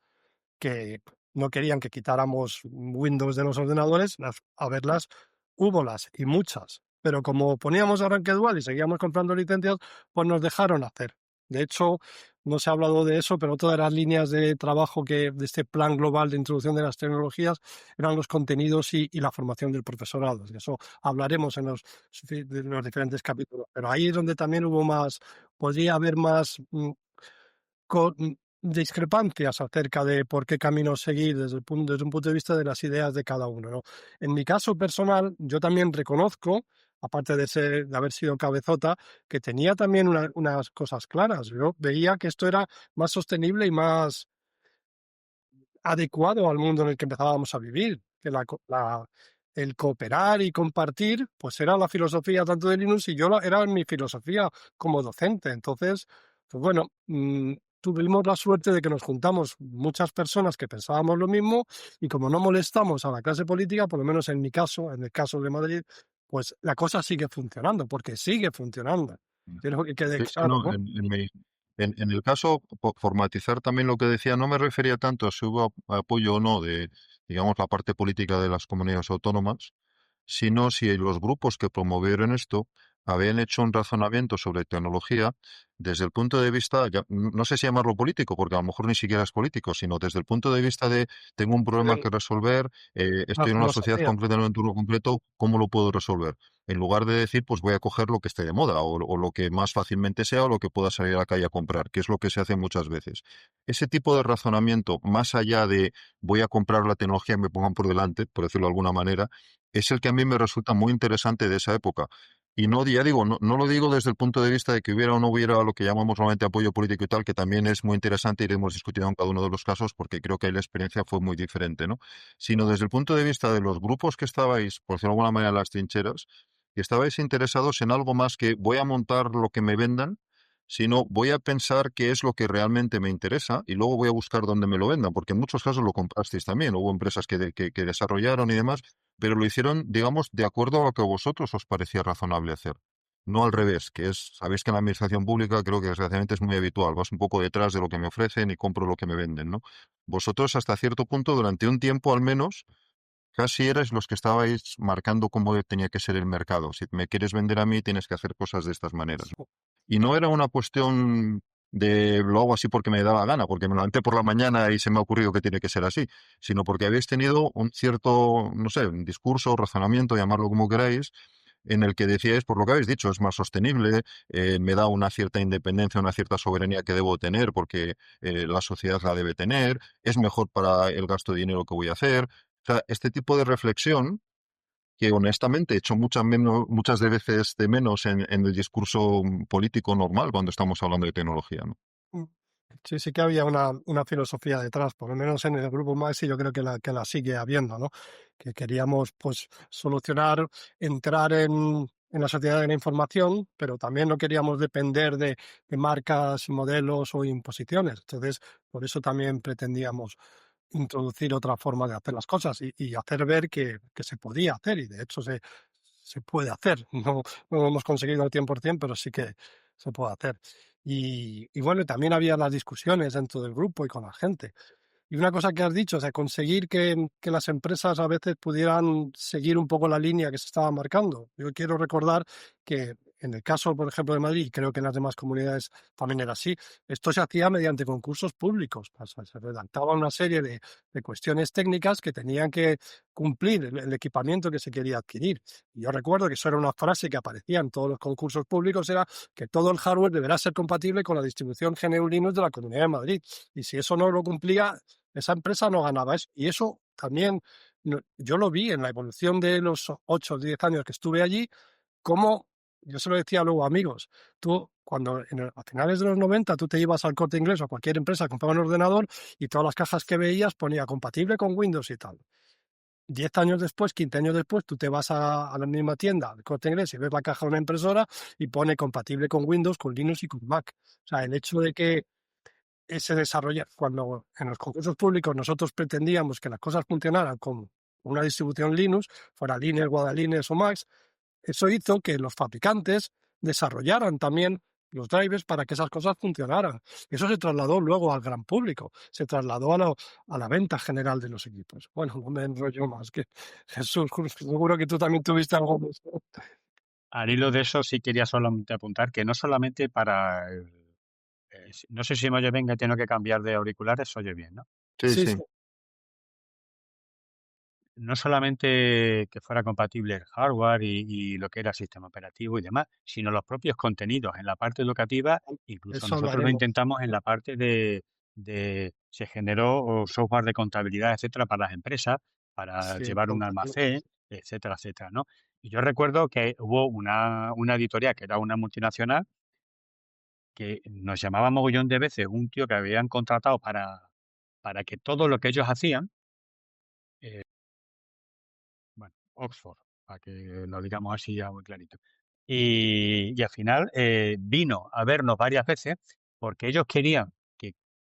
que no querían que quitáramos Windows de los ordenadores, a verlas, húbolas y muchas. Pero como poníamos arranque dual y seguíamos comprando licencias, pues nos dejaron hacer. De hecho, no se ha hablado de eso, pero todas las líneas de trabajo de este plan global de introducción de las tecnologías eran los contenidos y la formación del profesorado. De eso hablaremos en de los diferentes capítulos. Pero ahí es donde también hubo más, podría haber más con discrepancias acerca de por qué camino seguir desde un punto de vista de las ideas de cada uno, ¿no? En mi caso personal, yo también reconozco, aparte de haber sido cabezota, que tenía también unas cosas claras. Yo veía que esto era más sostenible y más adecuado al mundo en el que empezábamos a vivir, que el cooperar y compartir, pues era la filosofía tanto de Linux y era mi filosofía como docente. Entonces, pues bueno, tuvimos la suerte de que nos juntamos muchas personas que pensábamos lo mismo y como no molestamos a la clase política, por lo menos en mi caso, en el caso de Madrid, pues la cosa sigue funcionando, porque sigue funcionando. Quiero que quede Sí, sí, claro, no, ¿no? en el caso, formatizar también lo que decía, no me refería tanto a si hubo apoyo o no de, digamos, la parte política de las comunidades autónomas, sino si los grupos que promovieron esto habían hecho un razonamiento sobre tecnología desde el punto de vista, no sé si llamarlo político, porque a lo mejor ni siquiera es político, sino desde el punto de vista de tengo un problema Bien, que resolver, la estoy en una sociedad filosofía. completa, en un entorno completo, ¿cómo lo puedo resolver? En lugar de decir, pues voy a coger lo que esté de moda o lo que más fácilmente sea o lo que pueda salir a la calle a comprar, que es lo que se hace muchas veces. Ese tipo de razonamiento, más allá de voy a comprar la tecnología y me pongan por delante, por decirlo de alguna manera, es el que a mí me resulta muy interesante de esa época. Y no, ya digo, no lo digo desde el punto de vista de que hubiera o no hubiera lo que llamamos normalmente apoyo político y tal, que también es muy interesante, iremos discutiendo en cada uno de los casos, porque creo que ahí la experiencia fue muy diferente, ¿no? Sino desde el punto de vista de los grupos que estabais, por decirlo de alguna manera, en las trincheras, que estabais interesados en algo más que voy a montar lo que me vendan, sino voy a pensar qué es lo que realmente me interesa y luego voy a buscar dónde me lo vendan, porque en muchos casos lo comprasteis también, hubo empresas que desarrollaron y demás, pero lo hicieron, digamos, de acuerdo a lo que a vosotros os parecía razonable hacer. No al revés, que es, sabéis que en la administración pública creo que desgraciadamente es muy habitual, vas un poco detrás de lo que me ofrecen y compro lo que me venden, ¿no? Vosotros hasta cierto punto, durante un tiempo al menos, casi erais los que estabais marcando cómo tenía que ser el mercado. Si me quieres vender a mí, tienes que hacer cosas de estas maneras. Y no era una cuestión de lo hago así porque me daba gana, porque me levanté por la mañana y se me ha ocurrido que tiene que ser así, sino porque habéis tenido un cierto, no sé, un discurso, razonamiento, llamarlo como queráis, en el que decíais, por lo que habéis dicho, es más sostenible, me da una cierta independencia, una cierta soberanía que debo tener porque la sociedad la debe tener, es mejor para el gasto de dinero que voy a hacer. O sea, este tipo de reflexión que honestamente he hecho muchas de veces de menos en el discurso político normal cuando estamos hablando de tecnología, ¿no? Mm. Sí, sí que había una filosofía detrás, por lo menos en el grupo Maxi yo creo que la sigue habiendo, ¿no? Que queríamos pues solucionar, entrar en la sociedad de la información, pero también no queríamos depender de marcas, modelos o imposiciones. Entonces, por eso también pretendíamos introducir otra forma de hacer las cosas y hacer ver que se podía hacer y de hecho se puede hacer. No lo hemos conseguido al 100%, pero sí que se puede hacer. Y bueno, también había las discusiones dentro del grupo y con la gente. Y una cosa que has dicho, o sea, conseguir que las empresas a veces pudieran seguir un poco la línea que se estaba marcando. Yo quiero recordar que en el caso, por ejemplo, de Madrid, y creo que en las demás comunidades también era así, esto se hacía mediante concursos públicos. O sea, se redactaba una serie de cuestiones técnicas que tenían que cumplir el equipamiento que se quería adquirir. Y yo recuerdo que eso era una frase que aparecía en todos los concursos públicos, era que todo el hardware deberá ser compatible con la distribución GNU Linux de la Comunidad de Madrid. Y si eso no lo cumplía, esa empresa no ganaba eso. Y eso también yo lo vi en la evolución de los 8 o 10 años que estuve allí, como yo se lo decía luego a amigos, tú cuando a finales de los 90 tú te ibas al Corte Inglés o a cualquier empresa, compraba un ordenador y todas las cajas que veías ponía compatible con Windows y tal. 10 años después, 15 años después, tú te vas a la misma tienda, al Corte Inglés, y ves la caja de una impresora y pone compatible con Windows, con Linux y con Mac. O sea, el hecho de que ese desarrollo, cuando en los concursos públicos nosotros pretendíamos que las cosas funcionaran con una distribución Linux, fuera Linux, Guadalinux o Max, eso hizo que los fabricantes desarrollaran también los drivers para que esas cosas funcionaran. Eso se trasladó luego al gran público, se trasladó a la venta general de los equipos. Bueno, no me enrollo más, que Jesús, seguro que tú también tuviste algo de eso. Al hilo de eso, sí quería solamente apuntar que no solamente para no sé si me oye bien, que tengo que cambiar de auriculares, se oye bien, ¿no? Sí, Sí, sí, sí. No solamente que fuera compatible el hardware y lo que era sistema operativo y demás, sino los propios contenidos. En la parte educativa, incluso eso nosotros lo hablaremos. intentamos en la parte se generó software de contabilidad, etcétera, para las empresas, para Sí, llevar un compatible. almacén, etcétera, etcétera, ¿no? Y yo recuerdo que hubo una editorial que era una multinacional que nos llamaba mogollón de veces un tío que habían contratado para que todo lo que ellos hacían, eh, bueno, Oxford, para que lo digamos así ya muy clarito. Y al final vino a vernos varias veces porque ellos querían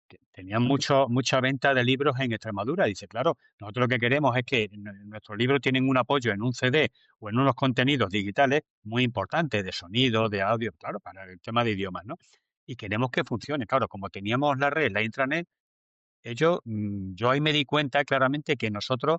que tenían mucha venta de libros en Extremadura. Dice, claro, nosotros lo que queremos es que nuestros libros tienen un apoyo en un CD o en unos contenidos digitales muy importantes de sonido, de audio, claro, para el tema de idiomas, ¿no? Y queremos que funcione. Claro, como teníamos la red, la intranet, yo ahí me di cuenta claramente que nosotros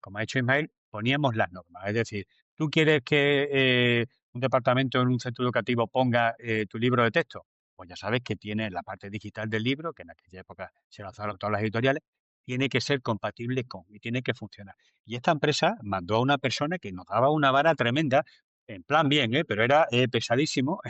como ha hecho Ismael, poníamos las normas. Es decir, tú quieres que un departamento en un centro educativo ponga tu libro de texto, pues ya sabes que tiene la parte digital del libro, que en aquella época se lanzaron todas las editoriales, tiene que ser compatible con y tiene que funcionar. Y esta empresa mandó a una persona que nos daba una vara tremenda, en plan bien, pero era pesadísimo,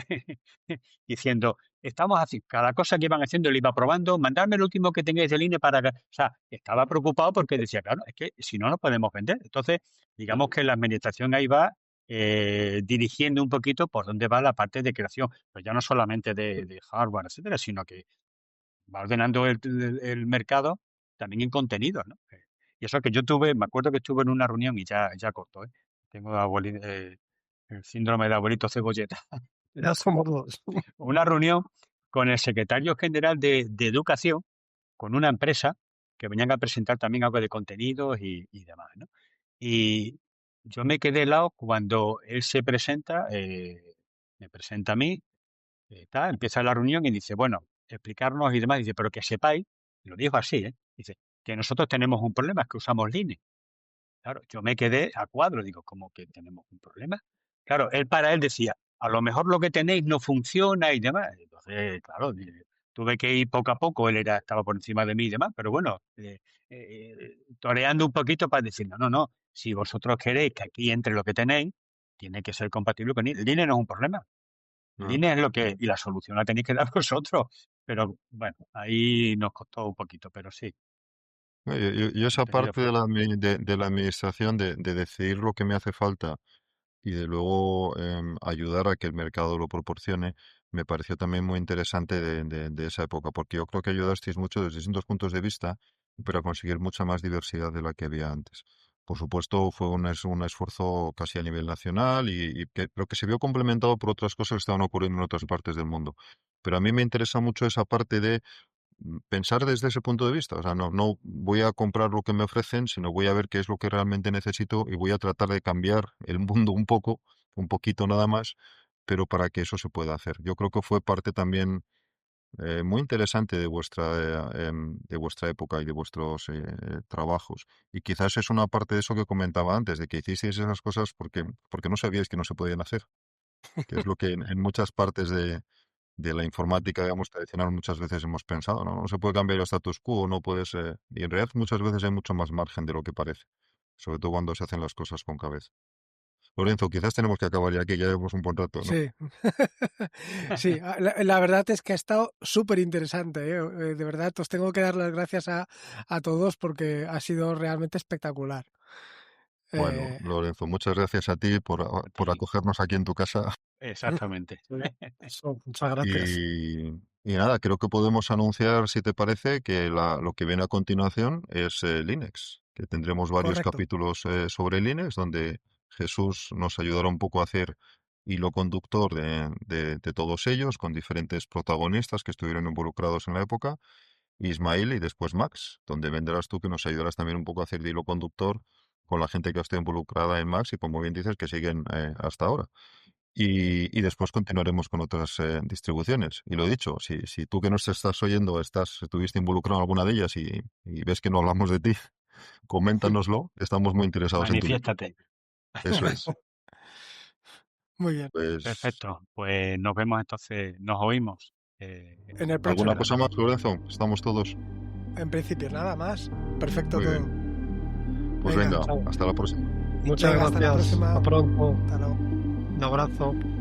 diciendo, estamos haciendo, cada cosa que iban haciendo lo iba probando, mandarme el último que tengáis de línea para... O sea, estaba preocupado porque decía, claro, es que si no, no podemos vender. Entonces, digamos que la administración ahí va dirigiendo un poquito por dónde va la parte de creación, pero ya no solamente de hardware, etcétera, sino que va ordenando el mercado también en contenidos, ¿no? Y eso que yo tuve, me acuerdo que estuve en una reunión y ya cortó, ¿eh? Tengo el síndrome de abuelito cebolleta. Ya somos dos. Una reunión con el secretario general de Educación, con una empresa que venían a presentar también algo de contenidos y demás, ¿no? Y yo me quedé helado cuando él se presenta, me presenta a mí, tal, empieza la reunión y dice, bueno, explicarnos y demás, dice, pero que sepáis, y lo dijo así, dice, que nosotros tenemos un problema, es que usamos Linux. Claro, yo me quedé a cuadro, digo, ¿cómo que tenemos un problema? Claro, para él decía, a lo mejor lo que tenéis no funciona y demás. Entonces, claro, tuve que ir poco a poco, estaba por encima de mí y demás, pero bueno, toreando un poquito para decir, no, si vosotros queréis que aquí entre lo que tenéis, tiene que ser compatible con Linux. Linux no es un problema. Linux es lo que, y la solución la tenéis que dar vosotros. Pero bueno, ahí nos costó un poquito, pero sí, Yo esa contenido parte de fuera. de la administración, de decidir lo que me hace falta y de luego ayudar a que el mercado lo proporcione, me pareció también muy interesante de esa época, porque yo creo que ayudasteis mucho desde distintos puntos de vista, pero a conseguir mucha más diversidad de la que había antes. Por supuesto, fue un esfuerzo casi a nivel nacional pero que se vio complementado por otras cosas que estaban ocurriendo en otras partes del mundo. Pero a mí me interesa mucho esa parte de pensar desde ese punto de vista. O sea, no voy a comprar lo que me ofrecen, sino voy a ver qué es lo que realmente necesito y voy a tratar de cambiar el mundo un poco, un poquito nada más, pero para que eso se pueda hacer. Yo creo que fue parte también muy interesante de vuestra época y de vuestros trabajos. Y quizás es una parte de eso que comentaba antes, de que hicisteis esas cosas porque no sabíais que no se podían hacer, que es lo que en muchas partes de la informática, digamos, tradicional muchas veces hemos pensado, ¿no? No se puede cambiar el status quo, no puedes... y en realidad muchas veces hay mucho más margen de lo que parece, sobre todo cuando se hacen las cosas con cabeza. Lorenzo, quizás tenemos que acabar ya que ya llevamos un buen rato, ¿no? Sí, sí, la verdad es que ha estado súper interesante, ¿eh? De verdad, os tengo que dar las gracias a todos porque ha sido realmente espectacular. Bueno, Eh, Lorenzo, muchas gracias a ti A por ti, acogernos aquí en tu casa. exactamente. Sí, eso, muchas gracias. Y, y nada, creo que podemos anunciar, si te parece, que lo que viene a continuación es Linux, que tendremos varios correcto. capítulos sobre Linux, donde Jesús nos ayudará un poco a hacer hilo conductor de todos ellos, con diferentes protagonistas que estuvieron involucrados en la época, Ismael y después Max, donde vendrás tú que nos ayudarás también un poco a hacer de hilo conductor con la gente que esté involucrada en Max y, como bien dices, que siguen hasta ahora. Y después continuaremos con otras distribuciones. Y lo dicho, si tú que nos estás oyendo estuviste involucrado en alguna de ellas y ves que no hablamos de ti, coméntanoslo. Estamos muy interesados en tu libro. Manifiéstate. Eso es. Muy bien. Pues, Perfecto. Pues nos vemos entonces, nos oímos En el más ¿alguna próximo, cosa más, adelante. Lorenzo? Estamos todos. en principio, nada más. Perfecto Muy todo. bien. Pues Venga, venga, hasta la próxima. Muchas venga, hasta la gracias. próxima. Hasta pronto. Hasta luego. Un abrazo.